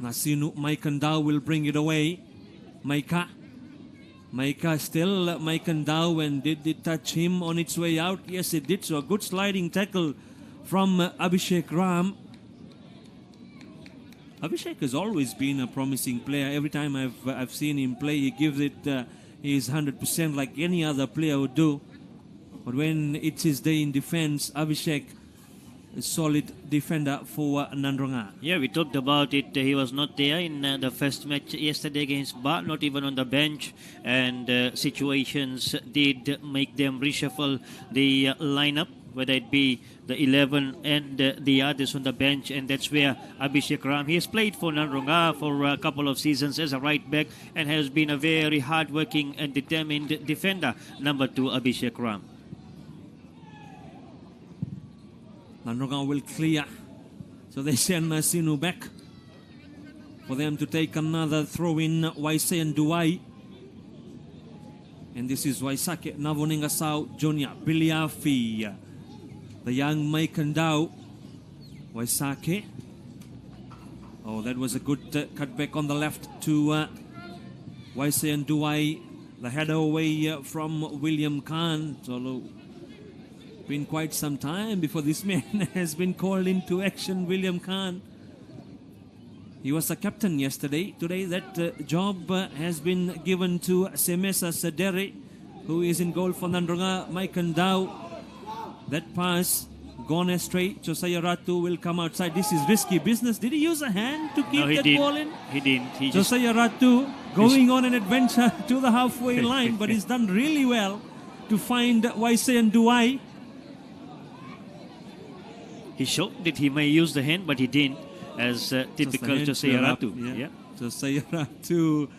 Nasinu. Mike Ndau will bring it away. Maika still Mike Ndau, and did it touch him on its way out? Yes, it did. So a good sliding tackle from Abhishek Ram. Abhishek has always been a promising player. Every time I've seen him play, he gives it his 100% like any other player would do. But when it's his day in defense, Abhishek is a solid defender for Nadroga. Yeah, we talked about it. He was not there in the first match yesterday against Ba, not even on the bench. And situations did make them reshuffle the lineup, whether it be the 11 and the others on the bench. And that's where Abhishek Ram, he has played for Nadroga for a couple of seasons as a right back and has been a very hard-working and determined defender. Number 2, Abhishek Ram. Nadroga will clear. So they send Nasinu back for them to take another throw in. Waisei and Duai. And this is Waisake Navoningasau Junior. Biliafi. The young Mike Ndau. Waisake. Oh, that was a good cutback on the left to Waisei and Duai. The header away from William Khan. So been quite some time before this man has been called into action, William Khan. He was a captain yesterday. Today that job has been given to Semesa Sedere, who is in goal for Nadroga. Mike Ndau. That pass gone astray. Josiah Ratu will come outside. This is risky business. Did he use a hand to keep No, he that didn't. ball in? He didn't. He just Josiah Ratu going on an adventure to the halfway line, but he's done really well to find Waisei and Duai. he showed that he may use the hand, but he didn't, as typical Josiah Ratu. Yeah. Josiah Ratu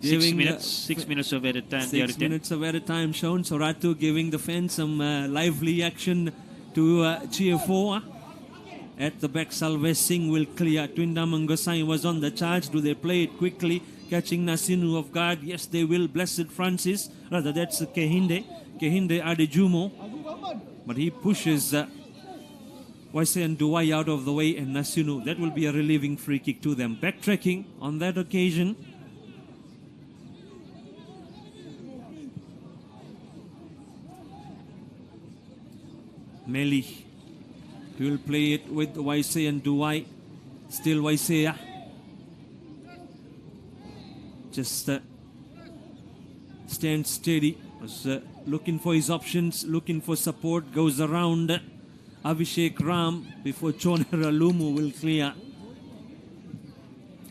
6 giving minutes. 6 minutes of added time. the other 6 10. minutes of added time shown. So Ratu giving the fans some lively action to cheer for. At the back, Salvesh Singh will clear. Twinda Mangosai was on the charge. Do they play it quickly? Catching Nasinu off guard. Yes, they will. Blessed Francis. Rather, that's Kehinde. Kehinde Adejumo. But he pushes Waisei and Duai out of the way, and Nasinu. That will be a relieving free kick to them. Backtracking on that occasion. Meli will play it with Waisei and Duai. Still Waisei. Just stands steady. Was looking for his options, looking for support. Goes around Abhishek Ram before Chonera Lumu will clear.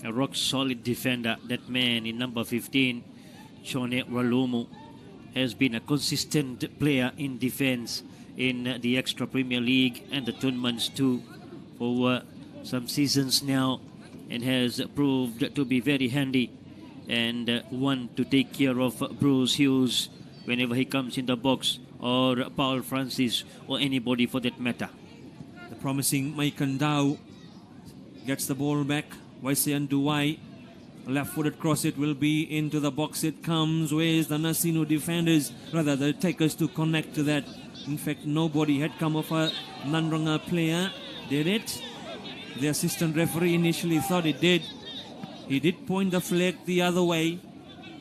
A rock solid defender. That man in number 15, Chone Ralumu, has been a consistent player in defense in the Extra Premier League and the tournaments too for some seasons now, and has proved to be very handy and one to take care of Bruce Hughes whenever he comes in the box, or Paul Francis, or anybody for that matter. The promising Maikan Dao gets the ball back. Waisei and Duai. Left-footed cross, it will be into the box. It comes. Where's the Nasinu defenders? Rather, the takers to connect to that. In fact, nobody had come off a Nadroga player. Did it? The assistant referee initially thought it did. He did point the flag the other way.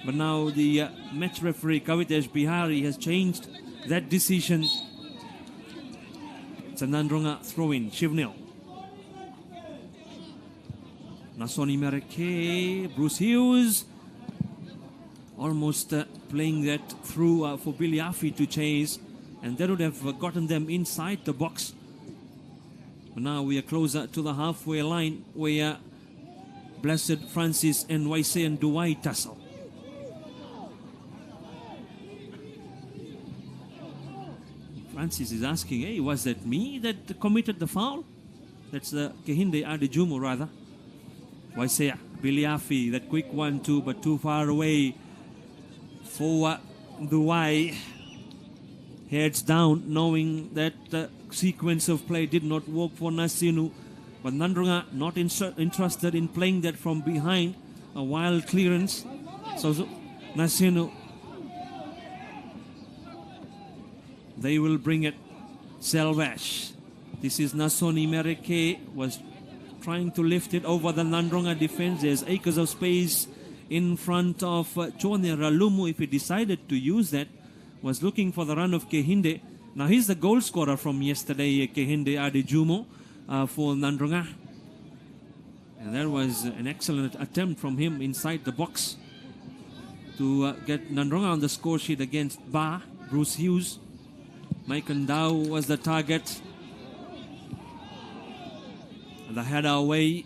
But now the match referee, Kavitesh Bihari, has changed that decision. It's a Nadroga throw-in. Shivnil. Nasoni Mereke, Bruce Hughes. Almost playing that through for Billy Afi to chase. And that would have gotten them inside the box. But now we are closer to the halfway line where Blessed Francis and Waisei and Duai tussle. Francis is asking, hey, was that me that committed the foul? That's the Kehinde Adejumo rather. Waisei, Biliafi, that quick 1-2, but too far away for Duai. Heads down, knowing that the sequence of play did not work for Nasinu. But Nadroga not interested in playing that from behind. A wild clearance. So Nasinu, they will bring it. Selvash. This is Nasoni Mereke, was trying to lift it over the Nadroga defense. There's acres of space in front of Chone Ralumu if he decided to use that. Was looking for the run of Kehinde. Now he's the goal scorer from yesterday, Kehinde Adejumo, for Nadroga. And that was an excellent attempt from him inside the box to get Nadroga on the score sheet against Bruce Hughes. Maikan Dao was the target. The header away.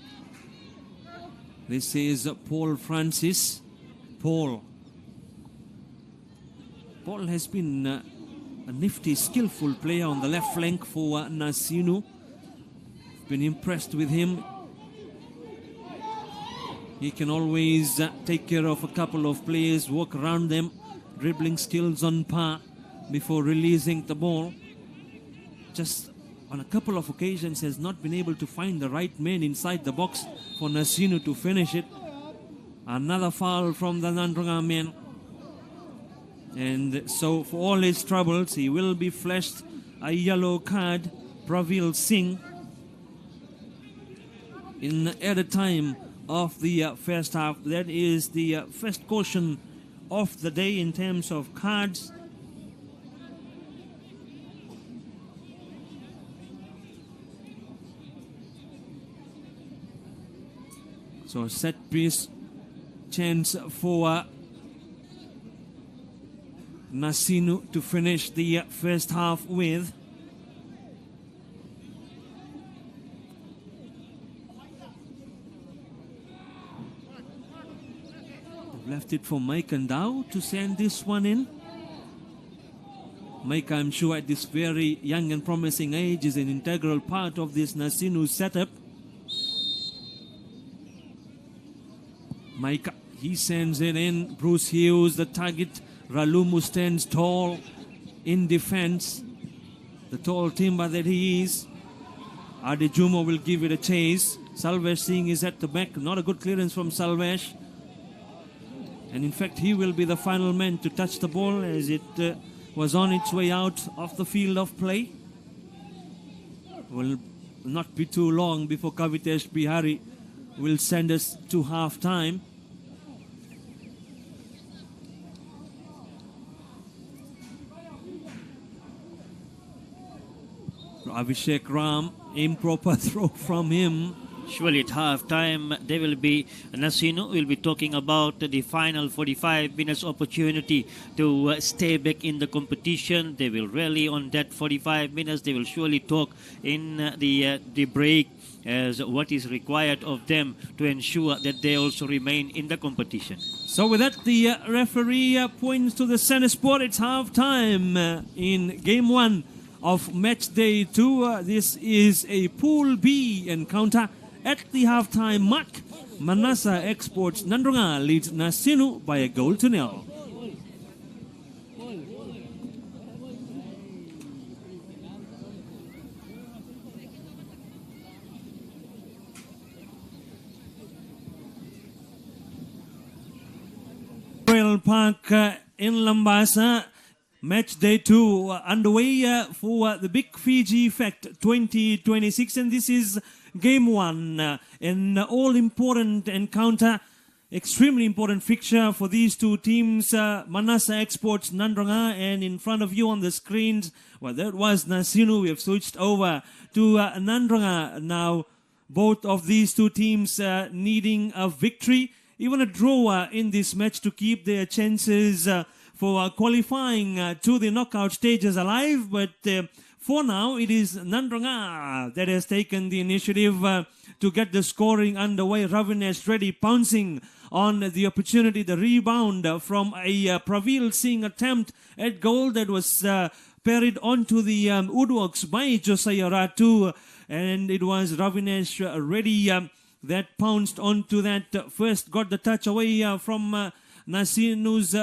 This is Paul Francis. Paul has been a nifty, skillful player on the left flank for Nasinu. Been impressed with him. He can always take care of a couple of players, walk around them, dribbling skills on par before releasing the ball. Just on a couple of occasions has not been able to find the right man inside the box for Nasinu to finish it. Another foul from the Nadroga man. And so for all his troubles, he will be flashed a yellow card. Pravil Singh in at the time of the first half. That is the first caution of the day in terms of cards. So set piece chance for Nasinu to finish the first half with. Left it for Mike and Dow to send this one in. Mike, I'm sure at this very young and promising age, is an integral part of this Nasinu setup. Mike, he sends it in. Bruce Hughes, the target. Ralumu stands tall in defense. The tall timber that he is. Adejumo will give it a chase. Salvesh Singh is at the back. Not a good clearance from Salvesh. And in fact, he will be the final man to touch the ball as it was on its way out of the field of play. Will not be too long before Kavitesh Bihari will send us to half time. Abhishek Ram, improper throw from him. Surely at half-time, there will be, Nasinu will be talking about the final 45 minutes opportunity to stay back in the competition. They will rally on that 45 minutes. They will surely talk in the break as what is required of them to ensure that they also remain in the competition. So with that, the referee points to the center spot. It's half-time in game 1 of match day 2. This is a Pool B encounter. At the halftime mark, Manasa Exports Nadroga leads Nasinu by a goal to nil. Royal Park in Lambasa. Match day 2 underway for the BIC Fiji Fect 2026, and this is game 1, an all-important encounter, extremely important fixture for these two teams, Manasa Exports Nadroga, and in front of you on the screens, well, that was Nasinu. We have switched over to Nadroga now. Both of these two teams needing a victory, even a draw in this match to keep their chances for qualifying to the knockout stages alive. But for now, it is Nadroga that has taken the initiative to get the scoring underway. Ravinesh Reddy pouncing on the opportunity, the rebound from a Pravil Singh attempt at goal that was parried onto the woodworks by Josiah Ratu, and it was Ravinesh Reddy that pounced onto that. First got the touch away from Nasinu's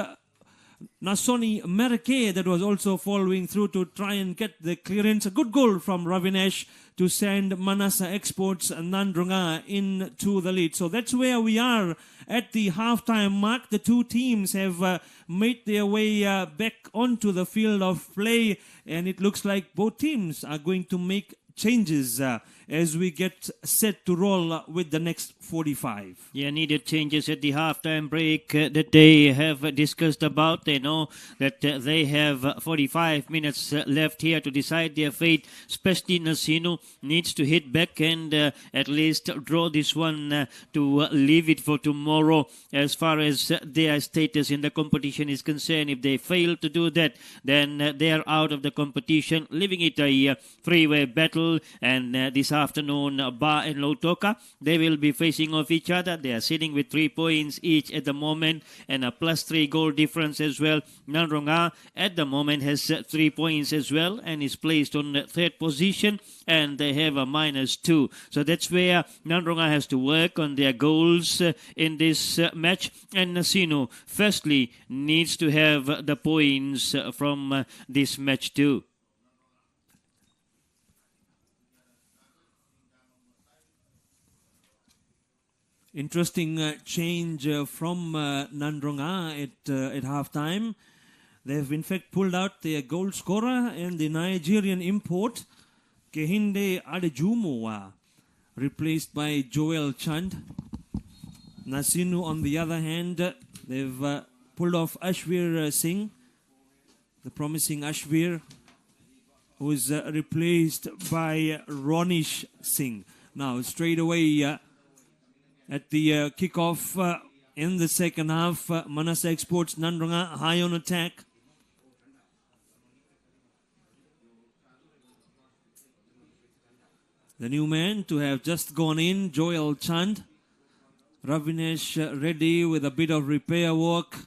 Nasoni Merake, that was also following through to try and get the clearance. A good goal from Ravinesh to send Manasa Exports Nadroga into the lead. So that's where we are at the halftime mark. The two teams have made their way back onto the field of play, and it looks like both teams are going to make changes as we get set to roll with the next 45. Yeah, needed changes at the halftime break that they have discussed about. They know that they have 45 minutes left here to decide their fate. Especially Nasinu needs to hit back and at least draw this one to leave it for tomorrow as far as their status in the competition is concerned. If they fail to do that, then they are out of the competition, leaving it a three-way battle. And this afternoon, Ba and Lautoka, they will be facing off each other. They are sitting with 3 points each at the moment and a +3 goal difference as well. Nadroga at the moment has 3 points as well and is placed on the 3rd position, and they have a -2. So that's where Nadroga has to work on their goals in this match. And Nasinu firstly needs to have the points from this match too. Interesting change from Nadroga at halftime. They have in fact pulled out their goal scorer and the Nigerian import, Kehinde Adejumo, replaced by Joel Chand. Nasinu, on the other hand, they've pulled off Ashvir Singh, the promising Ashvir, who is replaced by Ronish Singh. Now, straight away, at the kickoff in the second half, Manasa Exports Nadroga high on attack. The new man to have just gone in, Joel Chand, Ravinesh ready with a bit of repair work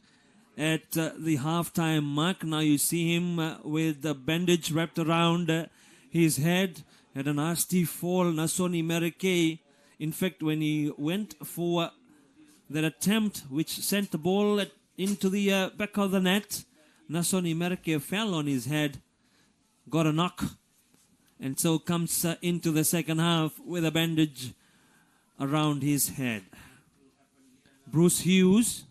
at the halftime mark. Now you see him with the bandage wrapped around his head. Had a nasty fall. Nasoni Merike, in fact, when he went for that attempt which sent the ball into the back of the net, Nasoni Merike fell on his head, got a knock, and so comes into the second half with a bandage around his head. Bruce Hughes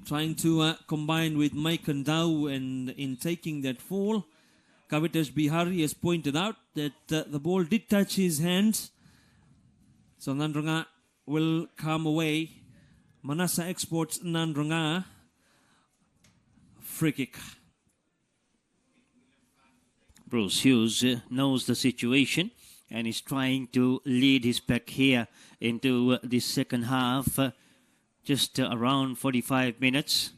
trying to combine with Mike Dow and in taking that fall. Kavitesh Bihari has pointed out that the ball did touch his hands. So Nadroga will come away. Manasa Exports Nadroga. Free kick. Bruce Hughes knows the situation and is trying to lead his pack here into the second half. Just around 45 minutes.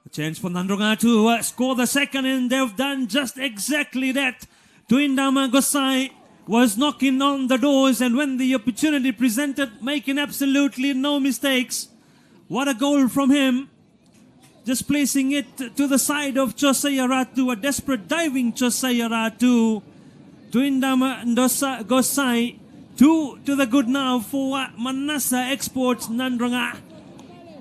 A chance for Nadroga to score the second, and they've done just exactly that. Tuindama Gosai was knocking on the doors, and when the opportunity presented, making absolutely no mistakes. What a goal from him. Just placing it to the side of Josiah Ratu, a desperate diving Josiah Ratu. Tuindama Gosai. 2 to the good now for Manasa Exports Nadroga.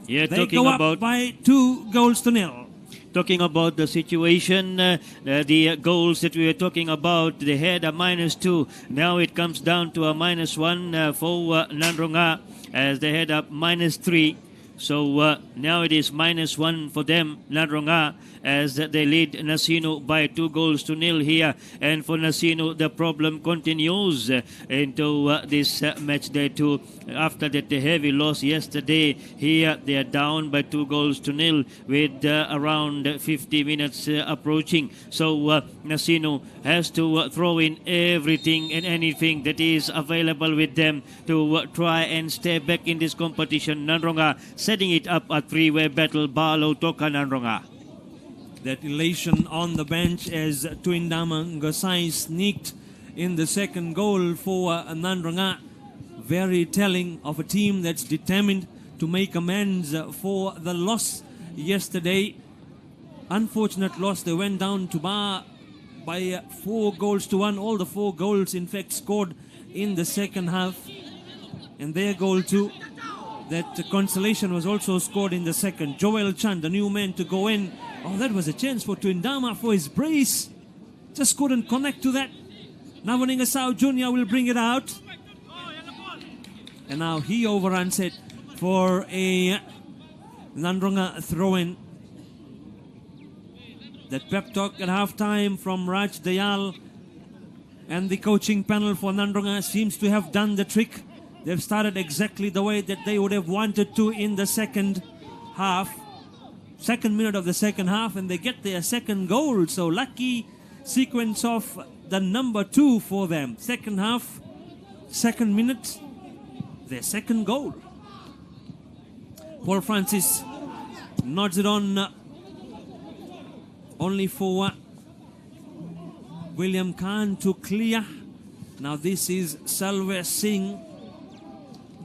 Yeah, they go up by 2 goals to nil. Talking about the situation, the goals that we were talking about, they had a -2. Now it comes down to a -1 for Nadroga, as they had a -3. So now it is -1 for them, Nadroga, as they lead Nasinu by 2 goals to nil here. And for Nasinu, the problem continues into this match day 2. After that heavy loss yesterday, here they are down by 2 goals to nil with around 50 minutes approaching. So Nasinu has to throw in everything and anything that is available with them to try and stay back in this competition. Nadroga setting it up a 3-way battle. Balo Toka Nadroga. That elation on the bench as Tuindama Gosai sneaked in the second goal for Nadroga. Very telling of a team that's determined to make amends for the loss yesterday. Unfortunate loss. They went down to Ba by 4 goals to 1. All the 4 goals, in fact, scored in the second half. And their goal too. That consolation was also scored in the second. Joel Chand, the new man to go in. Oh, that was a chance for Tuindama for his brace. Just couldn't connect to that. Navaninga Sao Jr. will bring it out. And now he overruns it for a Nadroga throw-in. That pep talk at halftime from Raj Dayal and the coaching panel for Nadroga seems to have done the trick. They've started exactly the way that they would have wanted to in the second half. Second minute of the second half, and they get their second goal. So lucky sequence of the number 2 for them. Second half, second minute, their second goal. Paul Francis nods it on only for William Khan to clear. Now this is Salve Singh.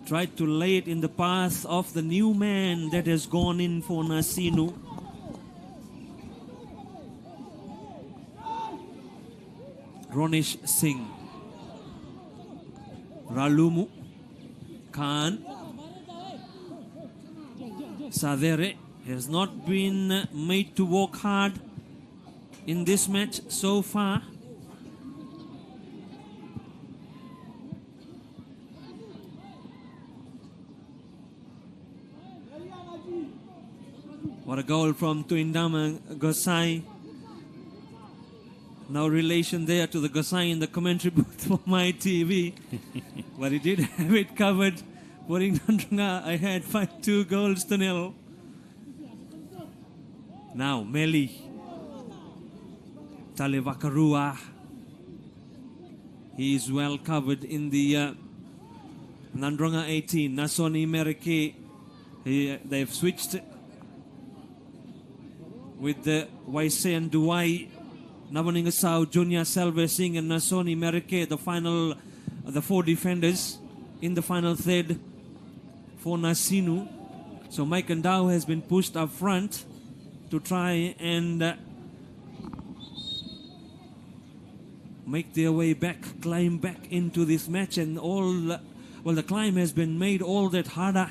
Tried to lay it in the path of the new man that has gone in for Nasinu. Ronish Singh. Ralumu. Khan. Savere has not been made to work hard in this match so far. What a goal from Tuindama Gosai. No relation there to the Gosai in the commentary booth for my TV. But he did have it covered, putting Nadroga ahead by 2 goals to nil. Now Meli. Talevakarua. He is well covered in the Nadroga 18. Nasoni Merike. They've switched with the Waise and Duwai Navaningasau, Junior Selva Singh and Nasoni Merike, the four defenders in the final third for Nasinu. So Mike and Dow has been pushed up front to try and make their way back, climb back into this match, and the climb has been made all that harder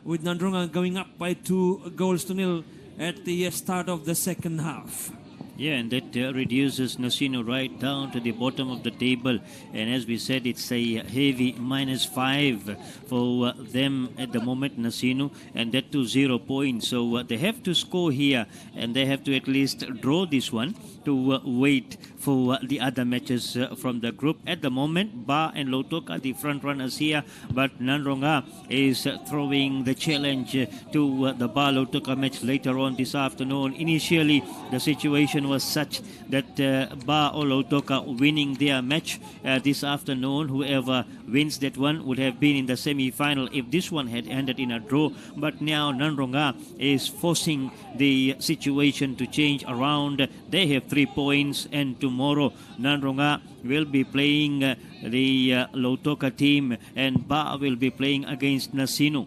with Nadroga going up by 2-0 at the start of the second half. Yeah, and that reduces Nasinu right down to the bottom of the table. And as we said, it's a heavy -5 for them at the moment, Nasinu, and that to 0 points. So they have to score here, and they have to at least draw this one to wait for the other matches from the group. At the moment, Ba and Lautoka, the front runners here, but Nadroga is throwing the challenge to the Ba Lautoka match later on this afternoon. Initially, the situation was such that Ba or Lautoka winning their match this afternoon, whoever wins that one would have been in the semi-final if this one had ended in a draw. But now Nadroga is forcing the situation to change around. They have 3 points, and tomorrow Nadroga will be playing the Lautoka team, and Ba will be playing against Nasinu.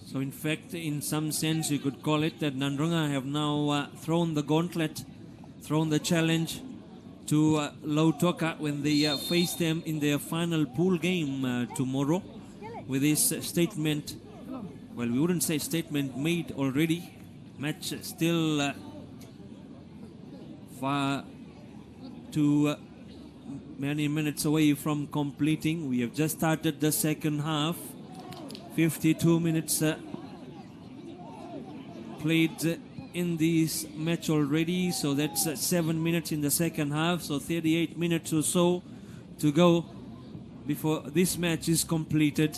So in fact, in some sense, you could call it that Nadroga have now thrown the gauntlet, thrown the challenge to Lautoka when they face them in their final pool game tomorrow, with this statement, well, we wouldn't say statement made already, match still far too many minutes away from completing. We have just started the second half. 52 minutes played in this match already, so that's 7 minutes in the second half, so 38 minutes or so to go before this match is completed.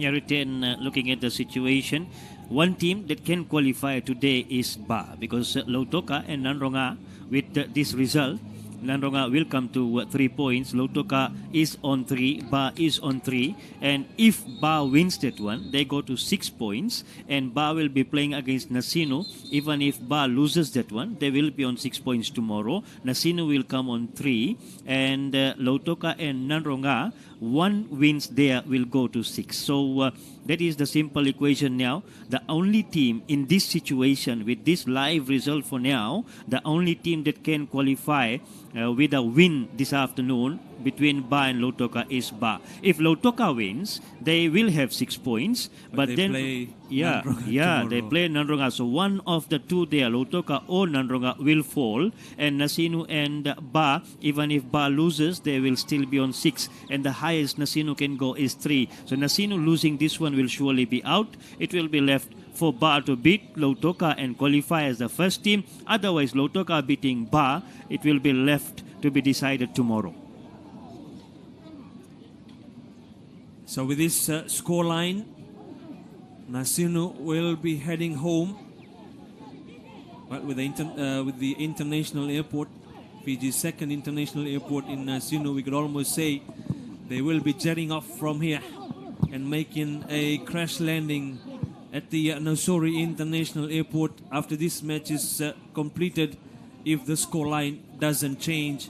Yeah, return looking at the situation, one team that can qualify today is Ba, because Lautoka and Nadroga, with this result, Nadroga will come to 3 points. Lautoka is on 3, Ba is on 3, and if Ba wins that one, they go to 6 points, and Ba will be playing against Nasinu. Even if Ba loses that one, they will be on 6 points tomorrow. Nasinu will come on 3, and Lautoka and Nadroga, one wins there will go to 6. So that is the simple equation now. The only team in this situation, with this live result for now, the only team that can qualify with a win this afternoon between Ba and Lautoka is Ba. If Lautoka wins, they will have 6 points. But they then, play Nadroga they play Nadroga. So one of the two there, Lautoka or Nadroga, will fall. And Nasinu and Ba, even if Ba loses, they will still be on 6. And the highest Nasinu can go is 3. So Nasinu losing this one will surely be out. It will be left for Ba to beat Lautoka and qualify as the first team. Otherwise, Lautoka beating Ba, it will be left to be decided tomorrow. So with this scoreline, Nasinu will be heading home. But with the international airport, Fiji's second international airport in Nasinu, we could almost say they will be jetting off from here and making a crash landing at the Nausori International Airport after this match is completed, if the scoreline doesn't change,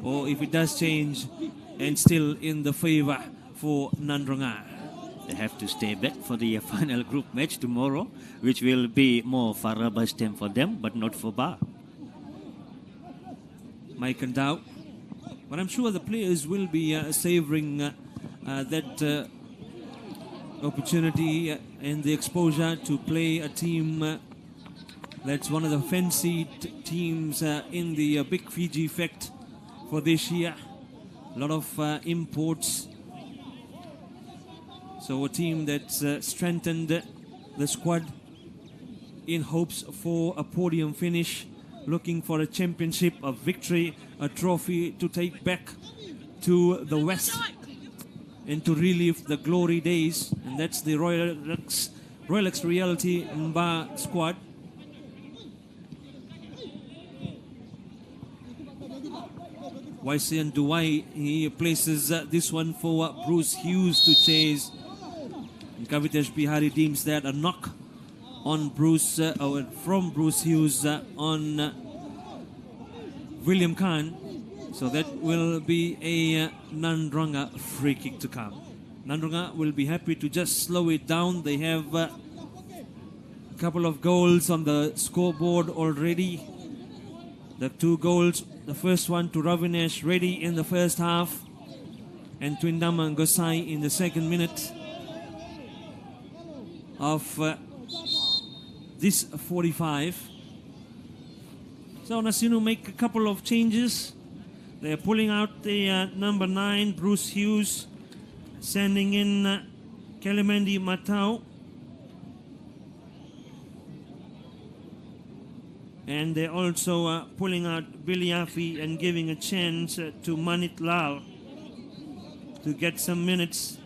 or if it does change and still in the favor for Nadroga. They have to stay back for the final group match tomorrow, which will be more Farabastem for them, but not for Ba. Mike and Dow. But I'm sure the players will be savoring that opportunity and the exposure to play a team that's one of the fancied teams in the Big Fiji Fect for this year. A lot of imports. So a team that's strengthened the squad in hopes for a podium finish, looking for a championship, a victory, a trophy to take back to the West and to relive the glory days. And that's the Royal X Reality Mba squad. YC Duwai, he places this one for Bruce Hughes to chase. And Kavitesh Bihari deems that a knock on Bruce, from Bruce Hughes on William Khan. So that will be a Nadroga free kick to come. Nadroga will be happy to just slow it down. They have a couple of goals on the scoreboard already. The 2 goals, the first one to Ravinesh Reddy in the first half and Twindama Gosai in the second minute of this 45. So Nasinu make a couple of changes. They're pulling out the number 9, Bruce Hughes, sending in Kelemendi Matau. And they're also pulling out Billy Afi and giving a chance to Manit Lal to get some minutes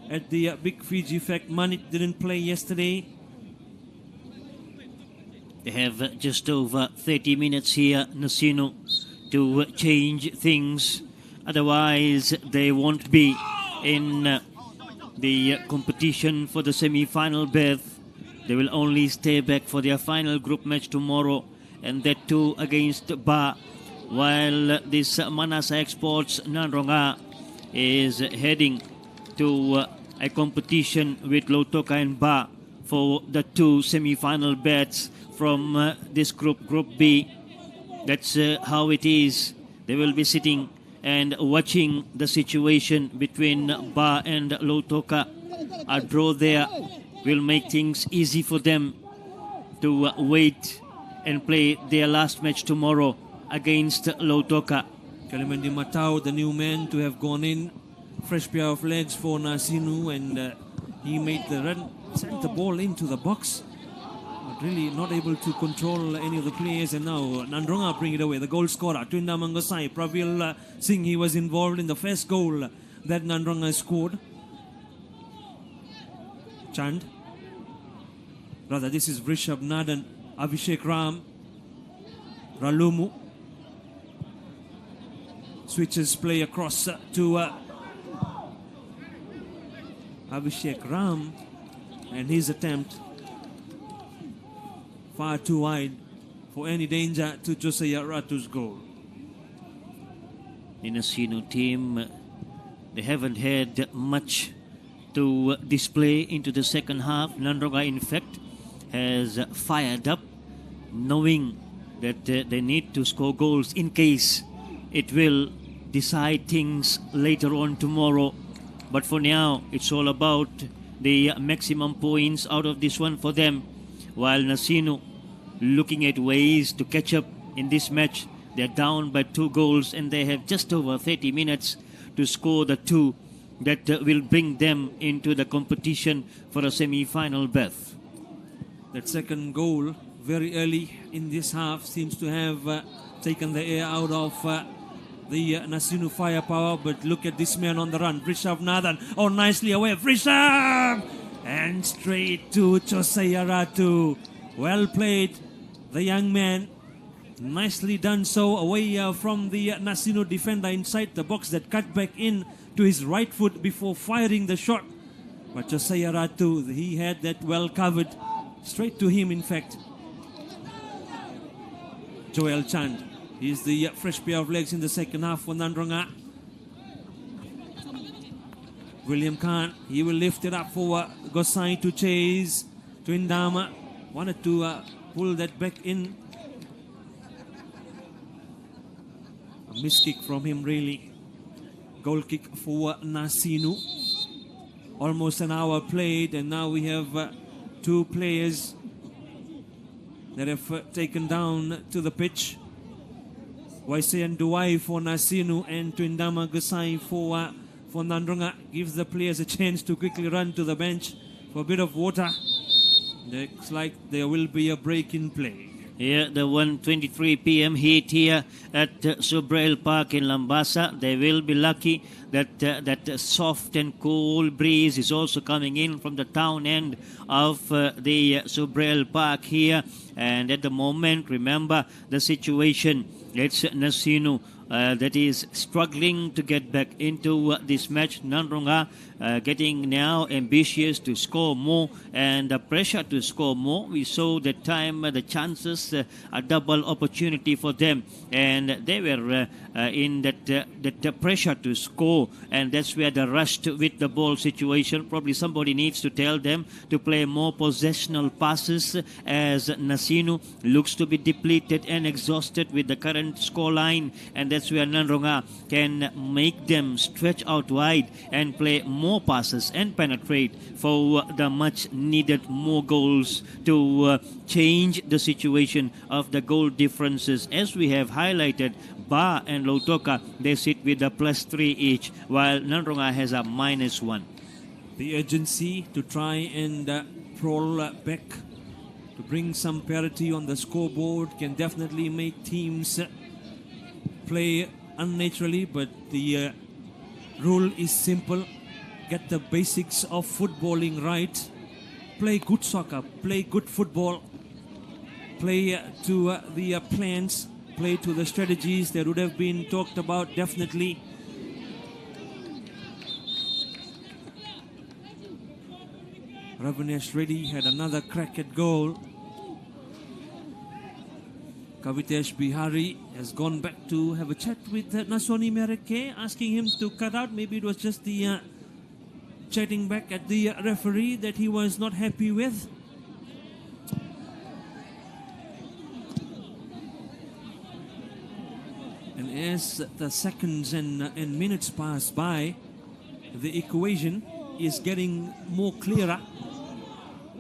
at the BIC Fiji Fect. Manit didn't play yesterday. They have just over 30 minutes here, Nasinu, to change things. Otherwise, they won't be in the competition for the semi-final berth. They will only stay back for their final group match tomorrow, and that too against Ba, while this Manasa Exports Nadroga is heading to a competition with Lautoka and Ba for the 2 semi-final berths from this group, Group B. That's how it is. They will be sitting and watching the situation between Ba and Lautoka. A draw there will make things easy for them to wait and play their last match tomorrow against Lautoka. Kelemendi Matau, the new man to have gone in. Fresh pair of legs for Nasinu, and he made the run, sent the ball into the box. But really not able to control any of the players, and now Nadroga bring it away. The goal scorer, Twinda Mangosai, Pravil Singh, he was involved in the first goal that Nadroga scored. Chand. Rather, this is Rishabh Nadan, Abhishek Ram, Ralumu. Switches play across to Abhishek Ram, and his attempt far too wide for any danger to Josiah Ratu's goal. The Nasinu team, they haven't had much to display into the second half. Nadroga, in fact, has fired up, knowing that they need to score goals in case it will decide things later on tomorrow. But for now, it's all about the maximum points out of this one for them. While Nasinu looking at ways to catch up in this match. They're down by 2 goals and they have just over 30 minutes to score the 2 that will bring them into the competition for a semi-final berth. That second goal very early in this half seems to have taken the air out of the Nasinu firepower. But look at this man on the run, Rishabh Nathan. Oh, nicely away, Rishabh! And straight to Josiah Ratu. Well played, the young man. Nicely done so, away from the Nasinu defender inside the box that cut back in to his right foot before firing the shot. But Josiah Ratu, he had that well covered. Straight to him, in fact. Joel Chand. He's the fresh pair of legs in the second half for Nadroga. William Khan, he will lift it up for Gosai to chase. Twindama wanted to pull that back in. A miss kick from him, really. Goal kick for Nasinu. Almost an hour played, and now we have 2 players that have taken down to the pitch. Waisean Duwai for Nasinu and Twindama Gosai for Nadroga. Gives the players a chance to quickly run to the bench for a bit of water. Looks like there will be a break in play. Yeah, the 1:23 p.m. heat here at Sobrail Park in Lambasa. They will be lucky that that soft and cool breeze is also coming in from the town end of the Sobrail Park here. And at the moment, remember the situation. It's Nasinu that is struggling to get back into this match. Nadroga getting now ambitious to score more and the pressure to score more. We saw that time the chances, a double opportunity for them, and they were in that pressure to score, and that's where the rushed with the ball situation. Probably somebody needs to tell them to play more possessional passes, as Nasinu looks to be depleted and exhausted with the current score line, and that's where Nadroga can make them stretch out wide and play more passes and penetrate for the much needed more goals to change the situation of the goal differences. As we have highlighted, Ba and Lautoka, they sit with a +3 each, while Nadroga has a -1. The urgency to try and prowl back to bring some parity on the scoreboard can definitely make teams play unnaturally, but the rule is simple. Get the basics of footballing right. Play good soccer, play good football, play to the plans, play to the strategies that would have been talked about definitely. Ravinesh Reddy had another crack at goal. Kavitesh Bihari has gone back to have a chat with Nasoni Mereke, asking him to cut out. Maybe it was just the chatting back at the referee that he was not happy with. And as the seconds and minutes pass by, the equation is getting more clearer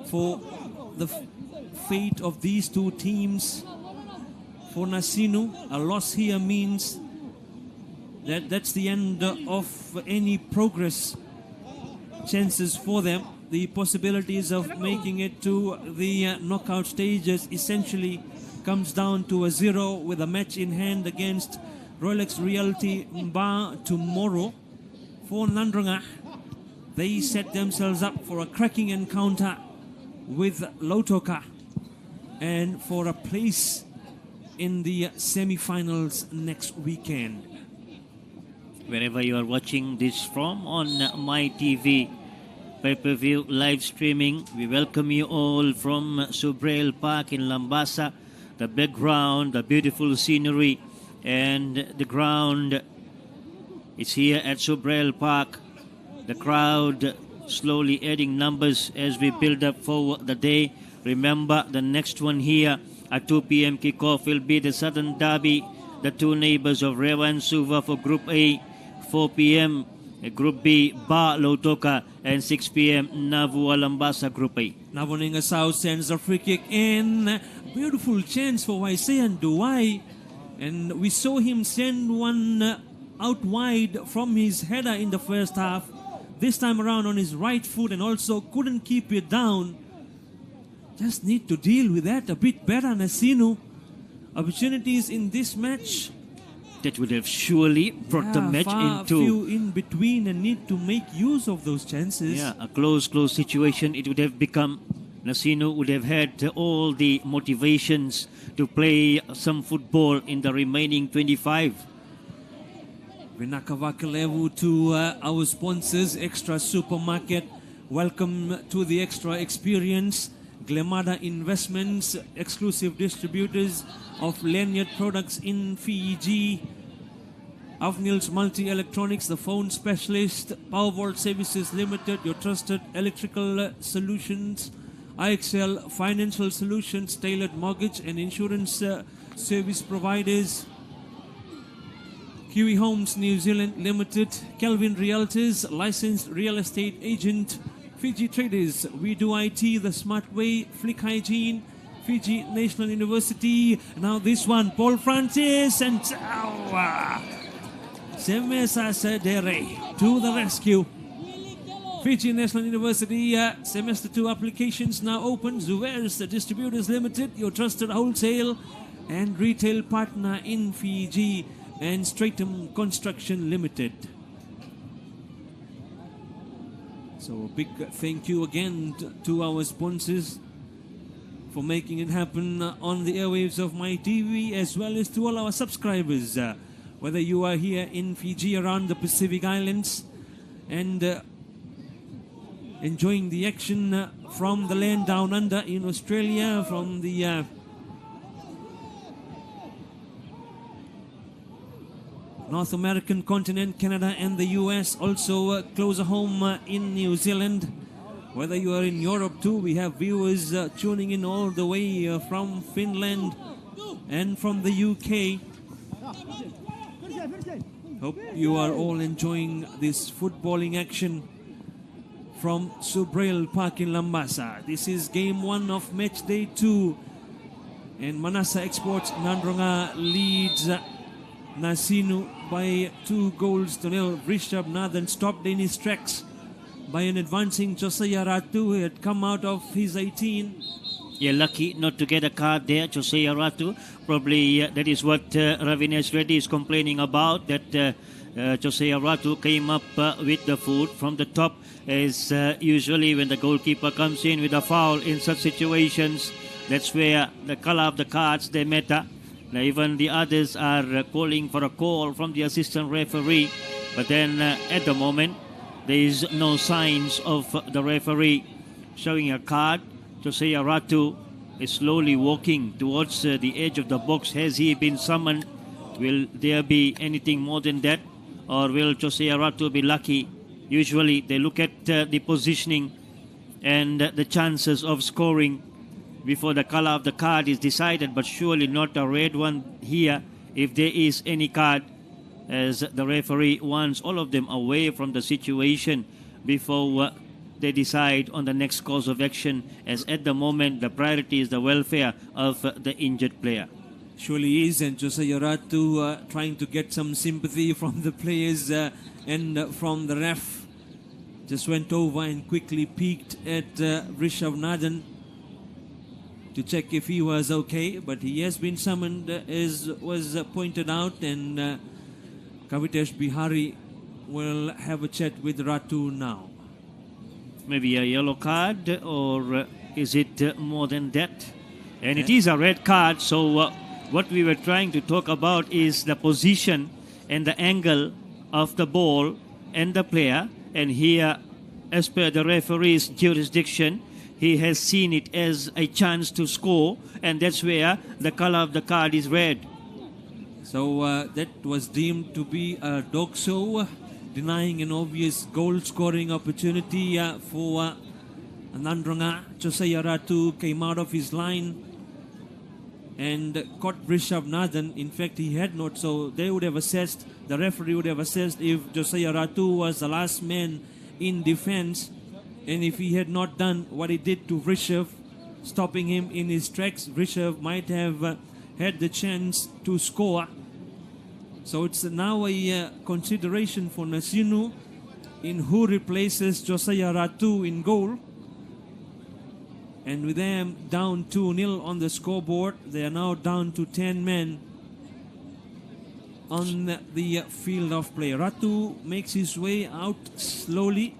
for the fate of these two teams. For Nasinu, a loss here means that that's the end of any progress chances for them. The possibilities of making it to the knockout stages essentially comes down to a 0 with a match in hand against Rolex Realty Mba tomorrow. For Nadroga, they set themselves up for a cracking encounter with Lautoka and for a place in the semi-finals next weekend. Wherever you are watching this from on My TV pay-per-view live streaming, we welcome you all from Subrail Park in Lambasa. The background, the beautiful scenery, and the ground is here at Subrail Park. The crowd slowly adding numbers as we build up for the day. Remember, the next one here at 2 p.m. kickoff will be the Southern Derby, the two neighbors of Rewa and Suva for Group A. 4 p.m. Group B, Ba Lautoka, and 6 p.m. Navua Lambasa Group A. Navoninga South sends a free kick in. Beautiful chance for Waisean Duwai. And we saw him send one out wide from his header in the first half. This time around on his right foot, and also couldn't keep it down. Just need to deal with that a bit better, Nasinu. Opportunities in this match that would have surely brought the match into few in between, and need to make use of those chances. Yeah, a close situation it would have become. Nasinu would have had all the motivations to play some football in the remaining 25. Vinakavakalevu to our sponsors, Extra Supermarket. Welcome to the Extra Experience. Glemada Investments, exclusive distributors of lanyard products in Fiji. Avnil's Multi-Electronics, the phone specialist. Powervault Services Limited, your trusted electrical solutions. IXL Financial Solutions, tailored mortgage and insurance service providers. Kiwi Homes New Zealand Limited. Kelvin Realtors, licensed real estate agent. Fiji Traders, we do IT the smart way. Flick Hygiene, Fiji National University. Now this one, Paul Francis and Semesa Sedere to the rescue. Fiji National University semester 2 applications now open. Zuers Distributors Limited, your trusted wholesale and retail partner in Fiji, and Stratum Construction Limited. So a big thank you again to our sponsors for making it happen on the airwaves of My TV, as well as to all our subscribers whether you are here in Fiji, around the Pacific Islands, and enjoying the action from the land down under in Australia, from the North American continent, Canada and the US, also closer home in New Zealand. Whether you are in Europe too, we have viewers tuning in all the way from Finland and from the UK. Hope you are all enjoying this footballing action from Subrail Park in Lambasa. This is game 1 of match day 2, and Manasa Exports Nadroga leads Nasinu by 2-0. Rishabh Nathan stopped in his tracks by an advancing Josiah Ratu, who had come out of his 18. Yeah, lucky not to get a card there, Josiah Ratu. Probably that is what Ravinesh Reddy is complaining about, that Josiah Ratu came up with the foot from the top, as usually when the goalkeeper comes in with a foul in such situations, that's where the color of the cards, they matter. Now, even the others are calling for a call from the assistant referee, but then at the moment there is no signs of the referee showing a card. Josiah Ratu is slowly walking towards the edge of the box. Has he been summoned? Will there be anything more than that, or will Josiah Ratu be lucky? Usually they look at the positioning and the chances of scoring before the color of the card is decided, but surely not a red one here if there is any card, as the referee wants all of them away from the situation before they decide on the next course of action, as at the moment the priority is the welfare of the injured player. Surely is, and Josiah Ratu trying to get some sympathy from the players and from the ref. Just went over and quickly peeked at Rishabh Nathan to check if he was okay, but he has been summoned, as was pointed out, and Kavitesh Bihari will have a chat with Ratu now. Maybe a yellow card, or is it more than that? And it is a red card, so what we were trying to talk about is the position and the angle of the ball and the player, and here, as per the referee's jurisdiction, he has seen it as a chance to score, and that's where the color of the card is red. So that was deemed to be a dog show, denying an obvious goal-scoring opportunity for Nadroga. Josiah Ratu came out of his line and caught Rishabh Nathan. In fact, he had not, so they would have assessed, the referee would have assessed if Josiah Ratu was the last man in defense, and if he had not done what he did to Rishabh, stopping him in his tracks, Rishabh might have had the chance to score. So it's now a consideration for Nasinu in who replaces Josiah Ratu in goal. And with them down 2-0 on the scoreboard, they are now down to 10 men on the field of play. Ratu makes his way out slowly.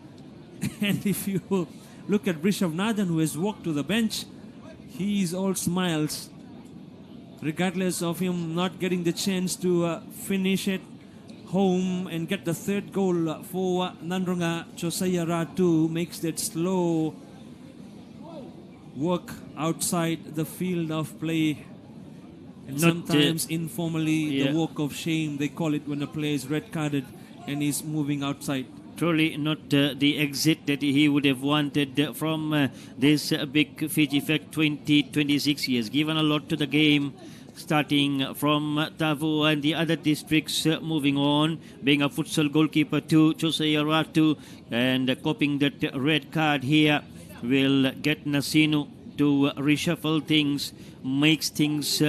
And if you look at Rishabh Nathan, who has walked to the bench, he is all smiles, regardless of him not getting the chance to finish it home and get the third goal for Nadroga. Josiah Ratu makes that slow work outside the field of play, and sometimes informally the walk of shame, they call it, when a player is red carded and is moving outside. Truly not the exit that he would have wanted from this BIC Fiji Fect 2026. He has given a lot to the game, starting from Tavu and the other districts, moving on, being a futsal goalkeeper too, Josiah Ratu, and copying that red card here will get Nasinu to reshuffle things, makes things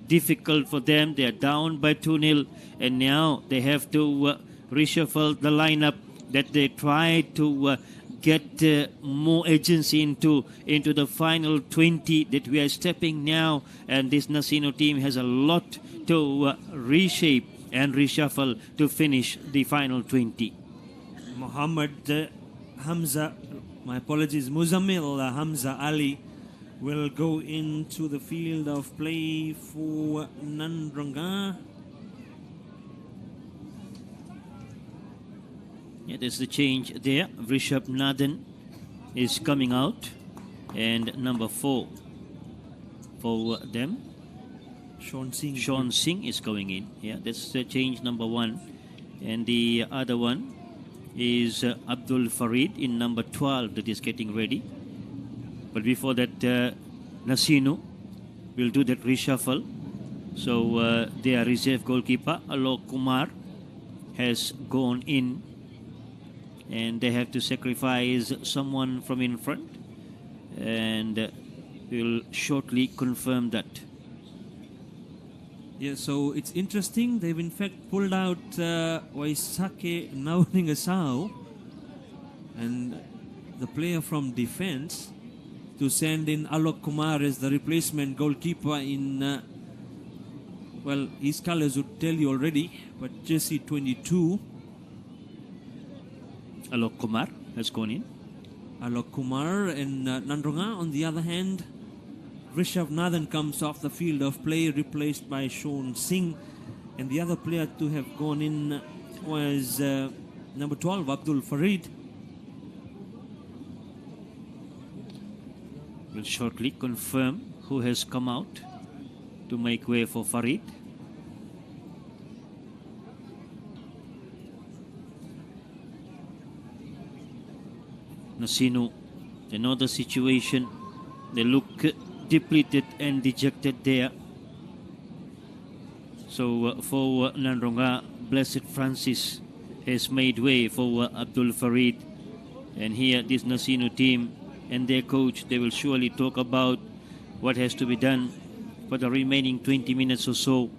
difficult for them. They are down by 2-0, and now they have to reshuffle the lineup that they try to get more agency into the final 20 that we are stepping now, and this Nasinu team has a lot to reshape and reshuffle to finish the final 20. Muhammad Hamza, my apologies, Muzammil Hamza Ali will go into the field of play for Nadroga. Yeah, there's the change there. Rishabh Nathan is coming out, and number 4 for them, Sean Singh. Sean Singh is going in. Yeah, that's the change number 1, and the other one is Abdul Farid in number 12 that is getting ready. But before that, Nasinu will do that reshuffle. So their reserve goalkeeper Alok Kumar has gone in, and they have to sacrifice someone from in front, and will shortly confirm that. Yeah, so it's interesting. They've in fact pulled out Waisake Nauningasau and the player from defense to send in Alok Kumar as the replacement goalkeeper in, well, his colors would tell you already, but jersey 22. Alok Kumar has gone in. Alok Kumar and Nadroga, on the other hand, Rishabh Nathan comes off the field of play, replaced by Sean Singh. And the other player to have gone in was number 12, Abdul Farid. Will shortly confirm who has come out to make way for Farid. Nasinu, they know the situation. They look depleted and dejected there. So for Nadroga, Blessed Francis has made way for Abdul Farid. And here this Nasinu team and their coach, they will surely talk about what has to be done for the remaining 20 minutes or so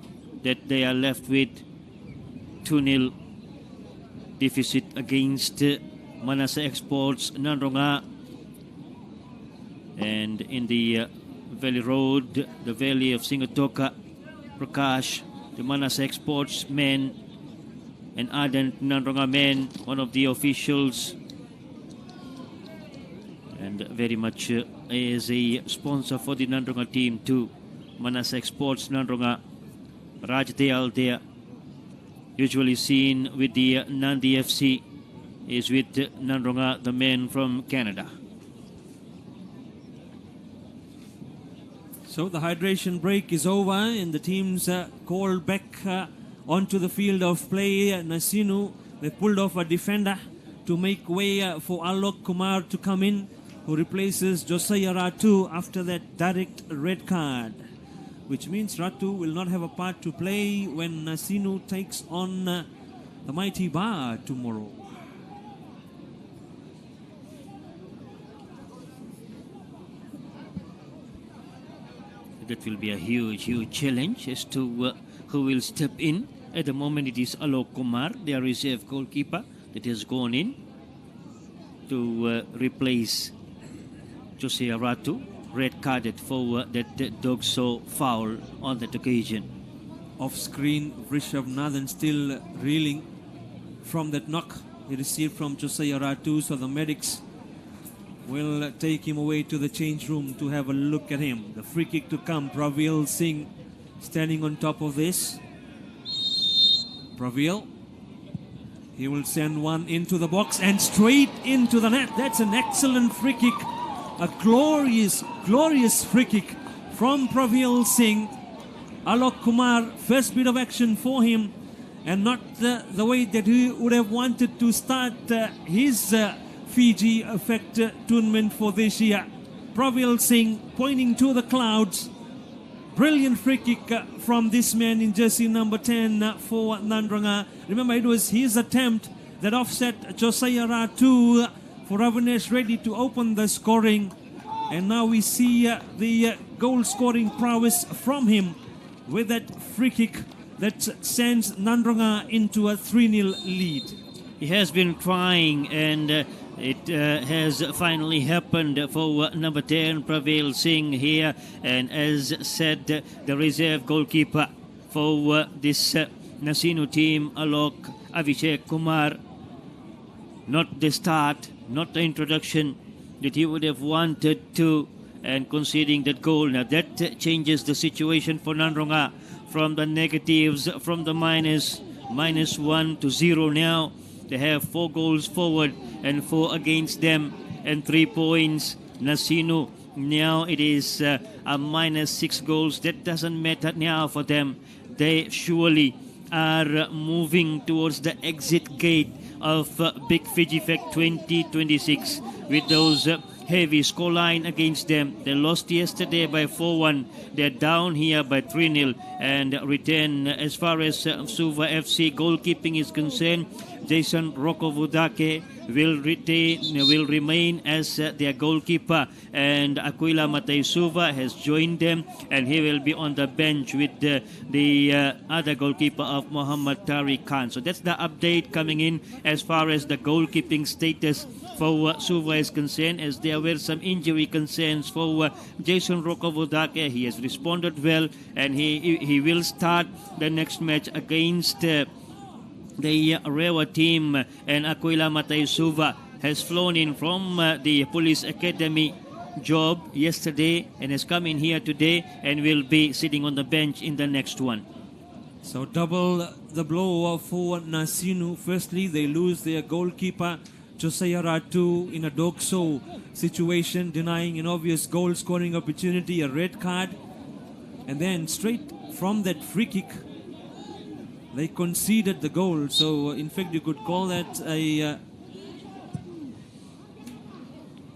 that they are left with. 2-0 deficit against Manasa Exports Nadroga. And in the Valley Road, the Valley of Singatoka, Prakash, the Manasa Exports men, and ardent Nadroga men, one of the officials, and very much is a sponsor for the Nadroga team too. Manasa Exports Nadroga, Raj Dayal there, usually seen with the Nandi FC, is with Nadroga, the men from Canada. So the hydration break is over and the teams called back onto the field of play. Nasinu, they pulled off a defender to make way for Alok Kumar to come in, who replaces Josiah Ratu after that direct red card, which means Ratu will not have a part to play when Nasinu takes on the mighty Bar tomorrow. That will be a huge challenge as to who will step in. At the moment it is Alok Kumar, their reserve goalkeeper, that has gone in to replace Josiah Ratu, red carded for that dog saw foul on that occasion. Off screen, Rishabh Nathan still reeling from that knock he received from Josiah Ratu, so the medics will take him away to the change room to have a look at him. The free kick to come, Pravil Singh standing on top of this. Pravil, he will send one into the box and straight into the net. That's an excellent free kick. A glorious free kick from Pravil Singh. Alok Kumar, first bit of action for him, and not the way that he would have wanted to start his Fiji Effect tournament for this year. Pravil Singh pointing to the clouds. Brilliant free kick from this man in jersey number 10 for Nadroga. Remember, it was his attempt that offset Josiah Ratu for Avanesh Reddy to open the scoring. And now we see the goal scoring prowess from him with that free kick that sends Nadroga into a 3-0 lead. He has been trying, and it has finally happened for number 10, Pravil Singh here. And as said, the reserve goalkeeper for this Nasinu team, Alok Avishek Kumar, not the start, not the introduction that he would have wanted to, and conceding that goal. Now that changes the situation for Nadroga from the negatives, from the minus 1 to 0 now. They have 4 goals forward and 4 against them, and 3 points. Nasinu, now it is a minus 6 goals. That doesn't matter now for them. They surely are moving towards the exit gate of Big Fiji Fect 2026 with those heavy scoreline against them. They lost yesterday by 4-1. They're down here by 3-0 and return. As far as Suva FC goalkeeping is concerned, Jason Rokovudake will remain as their goalkeeper, and Aquila Matei has joined them, and he will be on the bench with the other goalkeeper of Muhammad Tariq Khan. So that's the update coming in as far as the goalkeeping status for Suva is concerned, as there were some injury concerns for Jason Rokovudake. He has responded well, and he will start the next match against the Rewa team, and Aquila Matay Suva has flown in from the police academy job yesterday and has come in here today and will be sitting on the bench in the next one. So double the blow for Nasinu. Firstly, they lose their goalkeeper Josiah Ratu in a dog-show situation, denying an obvious goal-scoring opportunity, a red card, and then straight from that free kick, they conceded the goal. So in fact, you could call that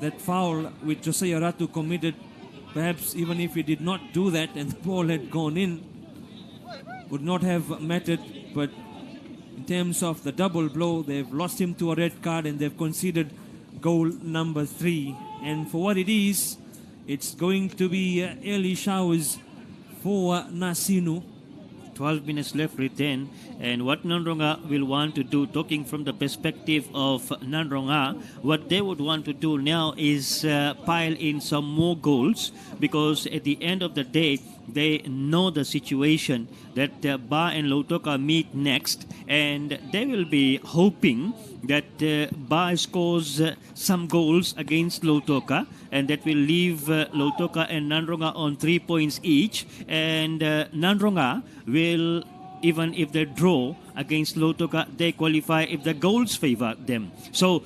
that foul which Josiah Ratu committed. Perhaps even if he did not do that and the ball had gone in, would not have mattered. But in terms of the double blow, they've lost him to a red card and they've conceded goal number 3. And for what it is, it's going to be early showers for Nasinu. 12 minutes left return, and what Nadroga will want to do, talking from the perspective of Nadroga, what they would want to do now is pile in some more goals, because at the end of the day they know the situation that Ba and Lautoka meet next, and they will be hoping that Ba scores some goals against Lautoka, and that will leave Lautoka and Nadroga on 3 points each, and Nadroga will, even if they draw against Lautoka, they qualify if the goals favor them. So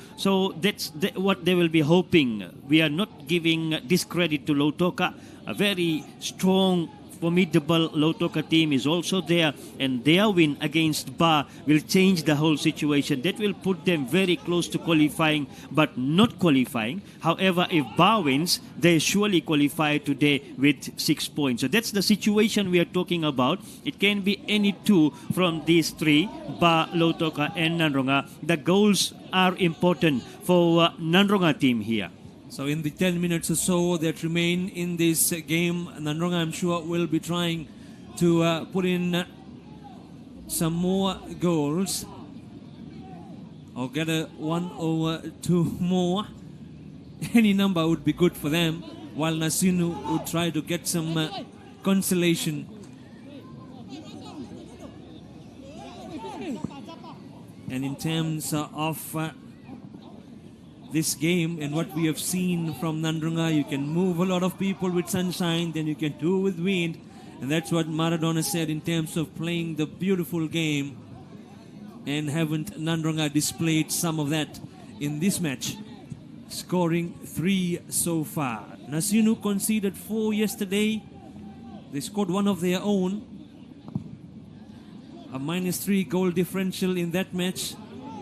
that's what they will be hoping. We are not giving discredit to Lautoka. A very strong, formidable Lautoka team is also there, and their win against Ba will change the whole situation. That will put them very close to qualifying, but not qualifying. However, if Ba wins, they surely qualify today with 6 points. So that's the situation we are talking about. It can be any two from these three, Ba, Lautoka, and Nadroga. The goals are important for Nadroga team here. So in the 10 minutes or so that remain in this game, Nadroga, I'm sure, will be trying to put in some more goals or get a 1 or 2 more. Any number would be good for them, while Nasinu would try to get some consolation. And in terms of this game and what we have seen from Nadroga, you can move a lot of people with sunshine, then you can do with wind, and that's what Maradona said in terms of playing the beautiful game. And haven't Nadroga displayed some of that in this match, scoring 3 so far. Nasinu conceded 4 yesterday. They scored 1 of their own, a -3 goal differential in that match.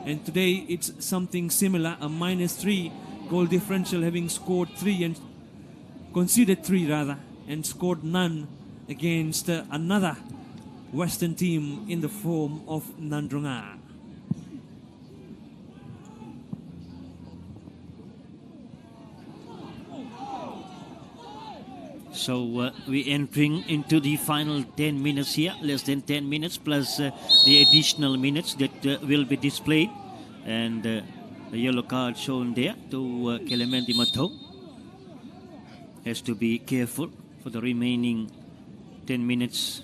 And today it's something similar, a -3 goal differential, having scored 3 and conceded 3 rather, and scored none against another Western team in the form of Nadroga. So we're entering into the final 10 minutes here, less than 10 minutes plus the additional minutes that will be displayed. And the yellow card shown there to Clemente Mato. Has to be careful for the remaining 10 minutes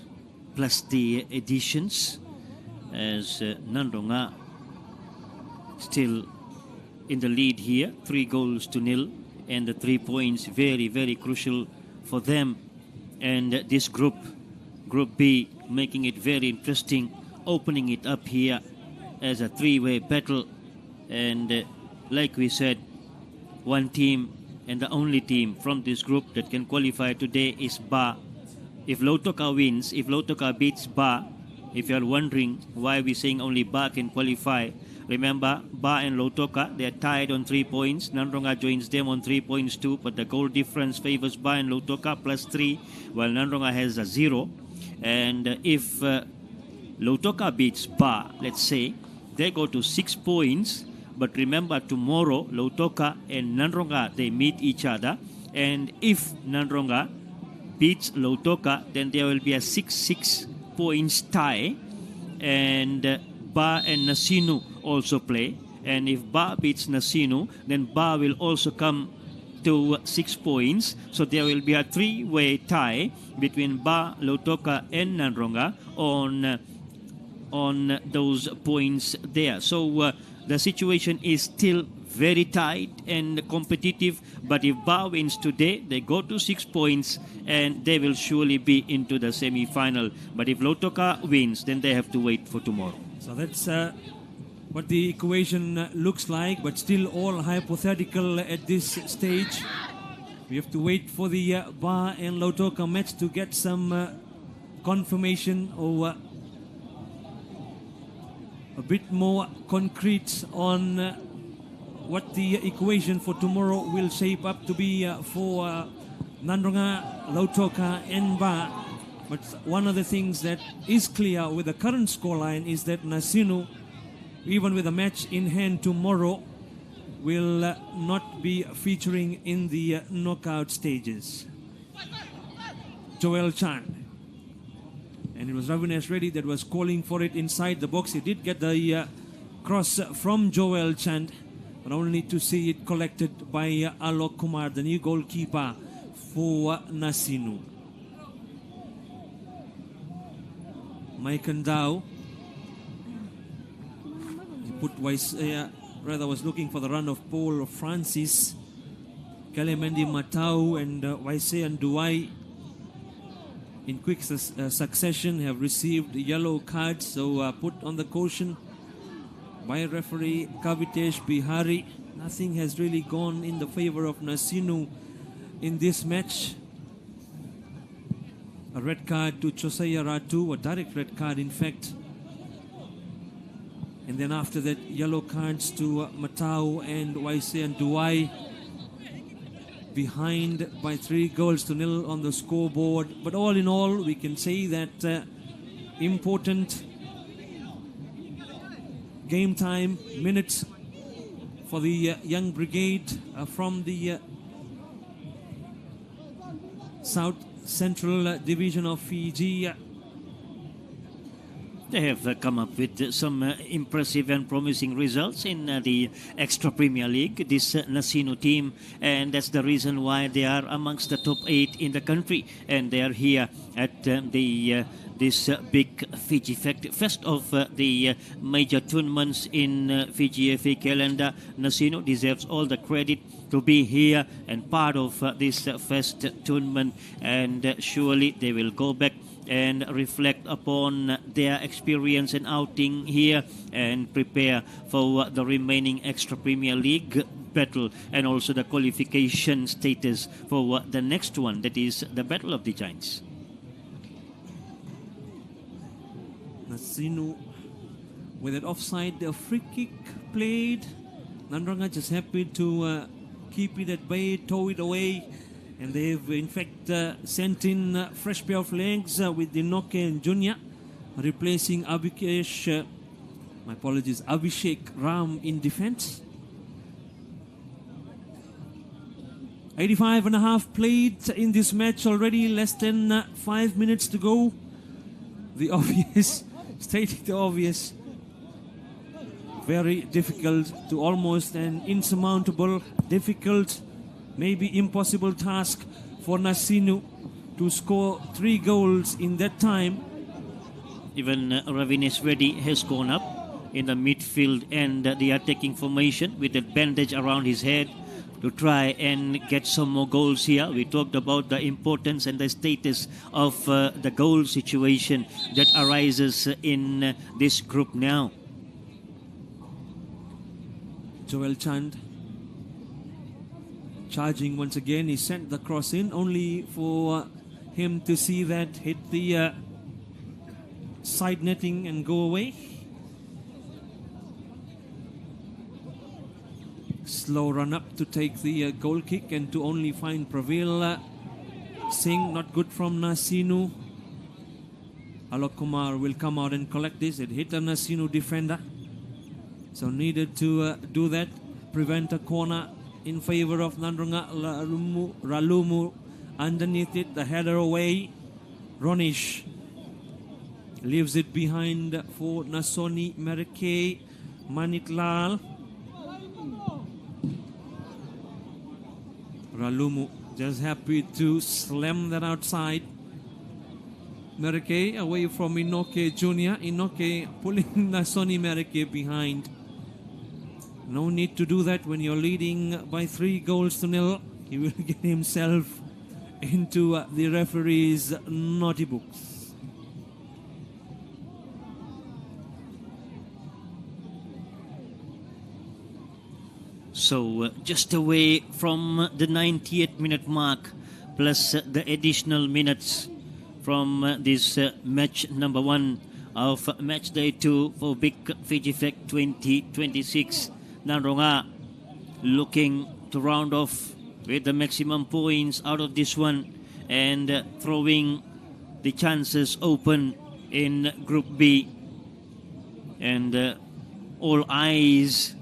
plus the additions, as Nadroga still in the lead here, 3 goals to 0, and the 3 points very, very crucial for them. And this group B, making it very interesting, opening it up here as a 3-way battle And like we said, one team and the only team from this group that can qualify today is Ba. If Lautoka wins, if Lautoka beats Ba, if you are wondering why we're saying only Ba can qualify, remember, Ba and Lautoka, they are tied on 3 points. Nadroga joins them on 3 points too, but the goal difference favors Ba and Lautoka +3, while Nadroga has a 0. And if Lautoka beats Ba, let's say, they go to 6 points. But remember, tomorrow, Lautoka and Nadroga, they meet each other. And if Nadroga beats Lautoka, then there will be a 6-6 points tie. And Ba and Nasinu also play. And if Ba beats Nasinu, then Ba will also come to 6 points. So there will be a 3-way tie between Ba, Lautoka, and Nadroga on those points there. So the situation is still very tight and competitive, but if Ba wins today, they go to 6 points and they will surely be into the semi-final. But if Lautoka wins, then they have to wait for tomorrow. So that's what the equation looks like, but still all hypothetical at this stage. We have to wait for the Ba and Lautoka match to get some confirmation or a bit more concrete on what the equation for tomorrow will shape up to be for Nadroga, Lautoka and Ba. But one of the things that is clear with the current scoreline is that Nasinu, even with a match in hand tomorrow, will not be featuring in the knockout stages. Joel Chan. And it was Ravines Reddy that was calling for it inside the box. He did get the cross from Joel Chand, but only to see it collected by Alok Kumar, the new goalkeeper for Nasinu. Mike Ndao. He put was looking for the run of Paul Francis. Kelemendi Matau and Waise and Duai in quick succession have received yellow cards, so put on the caution by referee Kavitesh Bihari. Nothing has really gone in the favor of Nasinu in this match. A red card to Chosaya Ratu, a direct red card in fact. And then after that, yellow cards to Matau and Waise and Duai. Behind by 3-0 on the scoreboard. But all in all, we can say that important game time minutes for the young brigade from the South Central Division of Fiji. They have come up with some impressive and promising results in the Extra Premier League, this Nasinu team, and that's the reason why they are amongst the top 8 in the country, and they are here at this big Fiji Fect, first of the major tournaments in Fiji FA calendar. Nasinu deserves all the credit to be here and part of this first tournament, and surely they will go back and reflect upon their experience and outing here and prepare for the remaining Extra Premier League battle and also the qualification status for the next one, that is the Battle of the Giants. Nasinu with an offside, a free kick played. Nadroga just happy to keep it at bay, tow it away. And they've in fact sent in a fresh pair of legs with Dinoke and Junior replacing Abhishek Ram in defense. 85.5 played in this match already, less than 5 minutes to go. The obvious, stating the obvious, very difficult to almost an insurmountable, difficult, maybe impossible task for Nasinu to score 3 goals in that time. Even Ravines Reddy has gone up in the midfield and the attacking formation with that bandage around his head to try and get some more goals here. We talked about the importance and the status of the goal situation that arises in this group now. Joel Chand charging once again. He sent the cross in only for him to see that hit the side netting and go away. Slow run up to take the goal kick and to only find Pravil Singh. Not good from Nasinu. Alok Kumar will come out and collect this. It hit a Nasinu defender, so needed to do that, prevent a corner in favor of Nadroga. Ralumu underneath it, the header away. Ronish leaves it behind for Nasoni Merike. Manitlal. Ralumu just happy to slam that outside. Merike away from Inoke Jr. Inoke pulling Nasoni Merike behind. No need to do that when you're leading by 3-0. He will get himself into the referee's naughty books. So just away from the 90th minute mark, plus the additional minutes from this match number 1 of match day 2 for BIC Fiji Fect 2026. Nadroga looking to round off with the maximum points out of this one and throwing the chances open in Group B. And all eyes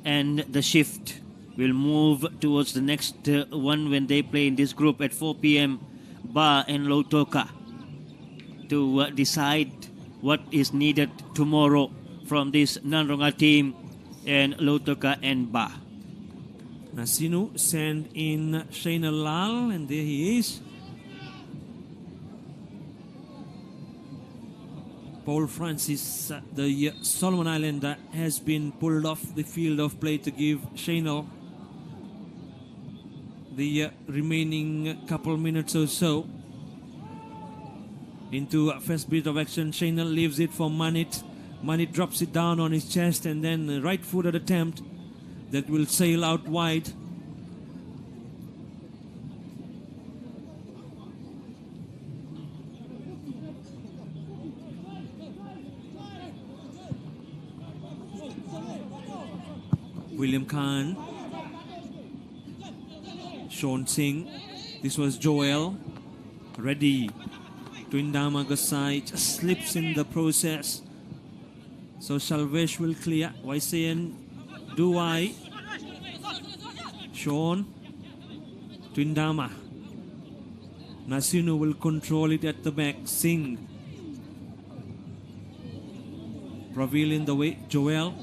and the shift will move towards the next one when they play in this group at 4 p.m. Ba and Lautoka to decide what is needed tomorrow from this Nadroga team and Lautoka and Ba. Nasinu send in Shaina Lal, and there he is. Paul Francis, the Solomon Islander, has been pulled off the field of play to give Shaina the remaining couple minutes or so. Into first bit of action, Shaina leaves it for Manit. Manit drops it down on his chest, and then a right-footed attempt that will sail out wide. William Khan, Sean Singh, this was Joel, ready. Twindama Gasai just slips in the process. So Salvesh will clear. Waisayan, Duai, Sean, Twindama. Nasinu will control it at the back. Singh. Pravil in the way. Joel.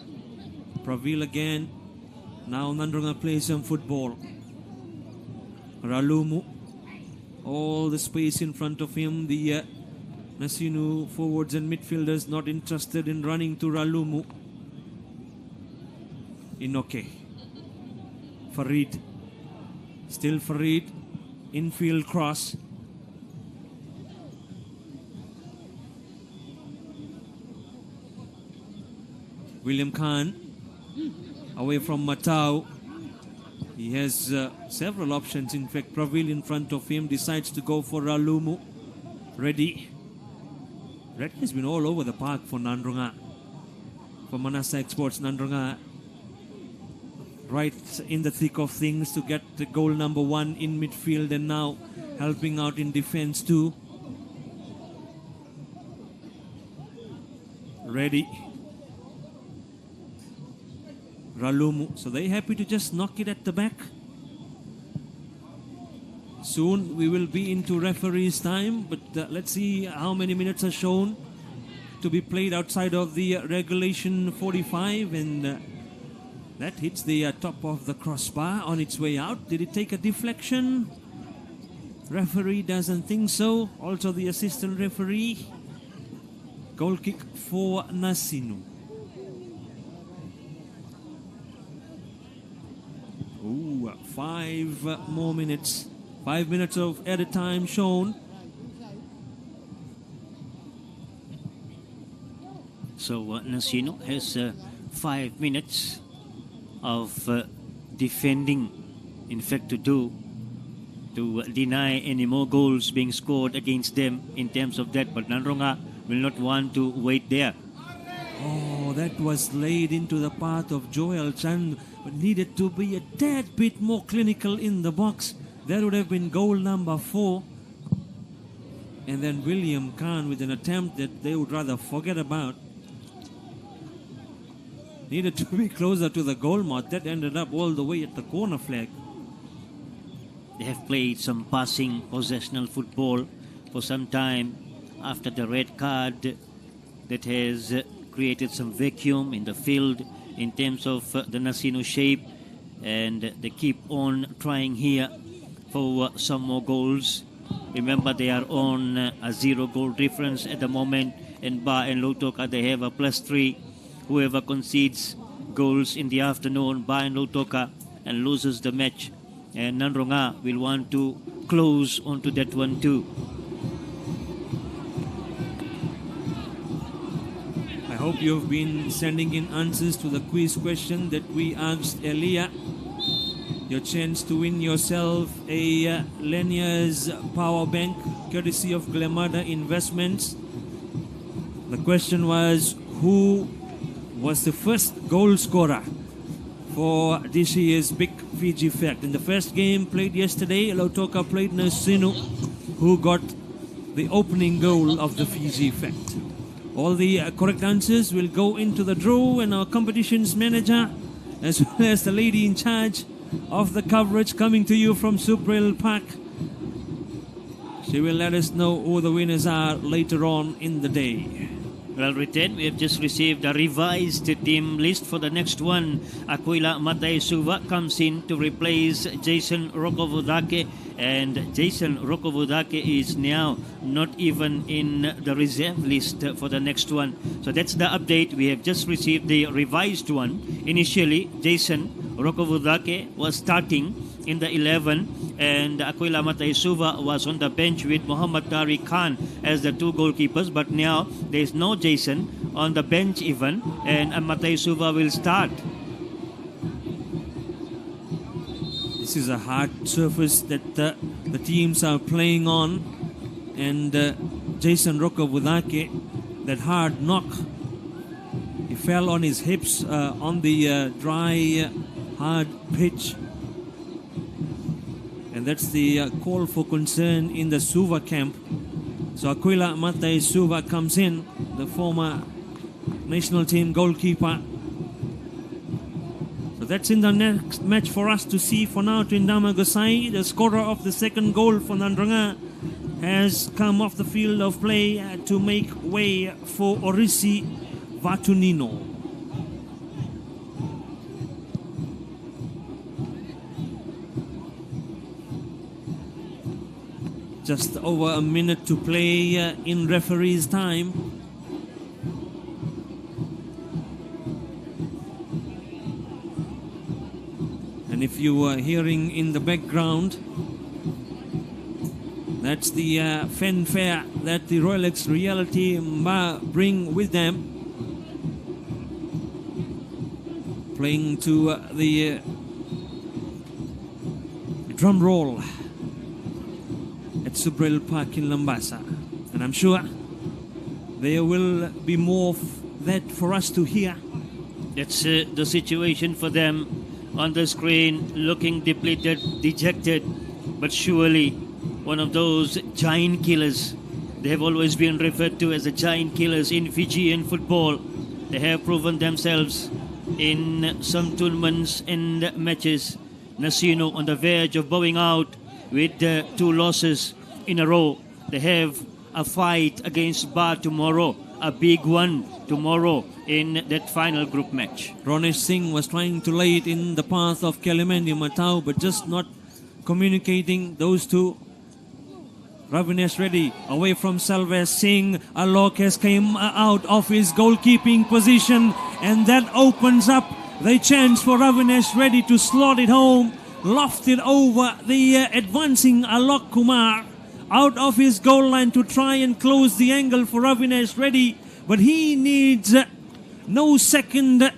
Pravil again. Now Nadroga plays some football. Ralumu. All the space in front of him. The Nasinu forwards and midfielders not interested in running to Ralumu. Inoke. Farid. Still Farid. Infield cross. William Khan. Away from Matau. He has several options. In fact, Pravil in front of him decides to go for Ralumu. Ready. Red has been all over the park for Nadroga. For Manasa Exports, Nadroga right in the thick of things to get the goal number 1 in midfield, and now helping out in defense too. Ready. Ralumu. So they're happy to just knock it at the back. Soon we will be into referee's time, but let's see how many minutes are shown to be played outside of the regulation 45, and that hits the top of the crossbar on its way out. Did it take a deflection? Referee doesn't think so. Also the assistant referee. Goal kick for Nasinu. Ooh, 5 more minutes. 5 minutes of added time shown. So Nasinu has 5 minutes of defending, in fact, to deny any more goals being scored against them in terms of that. But Nadroga will not want to wait there. Oh, that was laid into the path of Joel Chan, but needed to be a tad bit more clinical in the box. That would have been goal number 4. And then William Khan with an attempt that they would rather forget about. Needed to be closer to the goal mouth. That ended up all the way at the corner flag. They have played some passing possessional football for some time after the red card that has created some vacuum in the field in terms of the Nasinu shape, and they keep on trying here for some more goals. Remember, they are on a 0 goal difference at the moment, and Ba and Lautoka, they have a +3. Whoever concedes goals in the afternoon, Ba and Lautoka, and loses the match, and Nadroga will want to close onto that one too. I hope you've been sending in answers to the quiz question that we asked earlier. Your chance to win yourself a Lenia's power bank courtesy of Glamada Investments. The question was, who was the first goal scorer for this year's Big Fiji Fact? In the first game played yesterday, Lautoka played Nasinu, who got the opening goal of the Fiji Fact. All the correct answers will go into the draw, and our competitions manager, as well as the lady in charge of the coverage coming to you from Subrel Park, she will let us know who the winners are later on in the day. Well written. We have just received a revised team list for the next one. Aquila Mataisuva comes in to replace Jason Rokovodake, and Jason Rokovodake is now not even in the reserve list for the next one. So that's the update. We have just received the revised one. Initially, Jason Rokovodake was starting in the 11, and Aquila Mataisuva was on the bench with Muhammad Tariq Khan as the 2 goalkeepers, but now there is no Jason on the bench even, and Mataisuva will start. This is a hard surface that the teams are playing on, and Jason Rokovodake, that hard knock, he fell on his hips on the dry, hard pitch. And that's the call for concern in the Suva camp. So Aquila Matai Suva comes in, the former national team goalkeeper. So that's in the next match for us to see. For now, Trindama Gosai, the scorer of the second goal for Nadroga, has come off the field of play to make way for Orisi Vatunino. Just over a minute to play in referee's time. And if you are hearing in the background, that's the fanfare that the Royal X Reality bring with them. Playing to the drum roll at Subrel Park in Lambasa, and I'm sure there will be more of that for us to hear. That's the situation for them on the screen, looking depleted, dejected, but surely one of those giant killers. They have always been referred to as the giant killers in Fijian football. They have proven themselves in some tournaments and matches. Nasinu on the verge of bowing out with 2 losses in a row. They have a fight against Ba tomorrow, a big one tomorrow in that final group match. Ronesh Singh was trying to lay it in the path of Kelemendi Matau, but just not communicating those two. Ravinesh Reddy away from Salves Singh. Alok has came out of his goalkeeping position, and that opens up the chance for Ravinesh Reddy to slot it home. Lofted over the advancing Alok Kumar out of his goal line to try and close the angle for Ravinesh Reddy, but he needs no second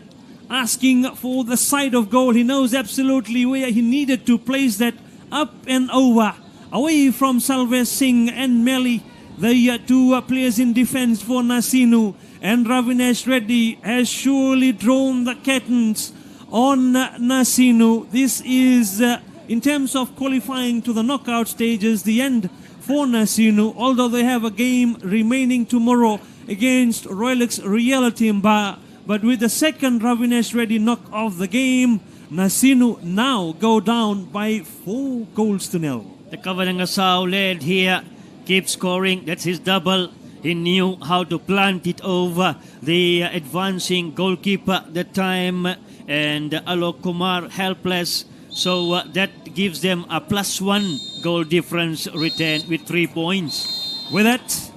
asking for the side of goal. He knows absolutely where he needed to place that, up and over, away from Salvesh Singh and Melly, the two players in defense for Nasinu. And Ravinesh Reddy has surely drawn the curtains on Nasinu. This is, in terms of qualifying to the knockout stages, the end for Nasinu, although they have a game remaining tomorrow against Royalex Reality Mba. But with the second Ravinesh Reddy knock off the game, Nasinu now go down by 4 goals to 0. The Kavanangasao led here, keeps scoring, that's his double. He knew how to plant it over the advancing goalkeeper that time, and Alok Kumar helpless. So that gives them a +1 goal difference return with 3 points. With that,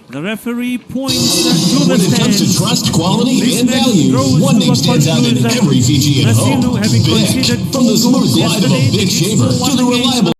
the referee points to the When it comes to stands. trust, quality, This and match value, grows one to name a stands out in conclusion. every Fijian Nasinu home. having BIC. conceded From the 4 smooth goals glide of a yesterday, big it's shaver 4-1 to the against reliable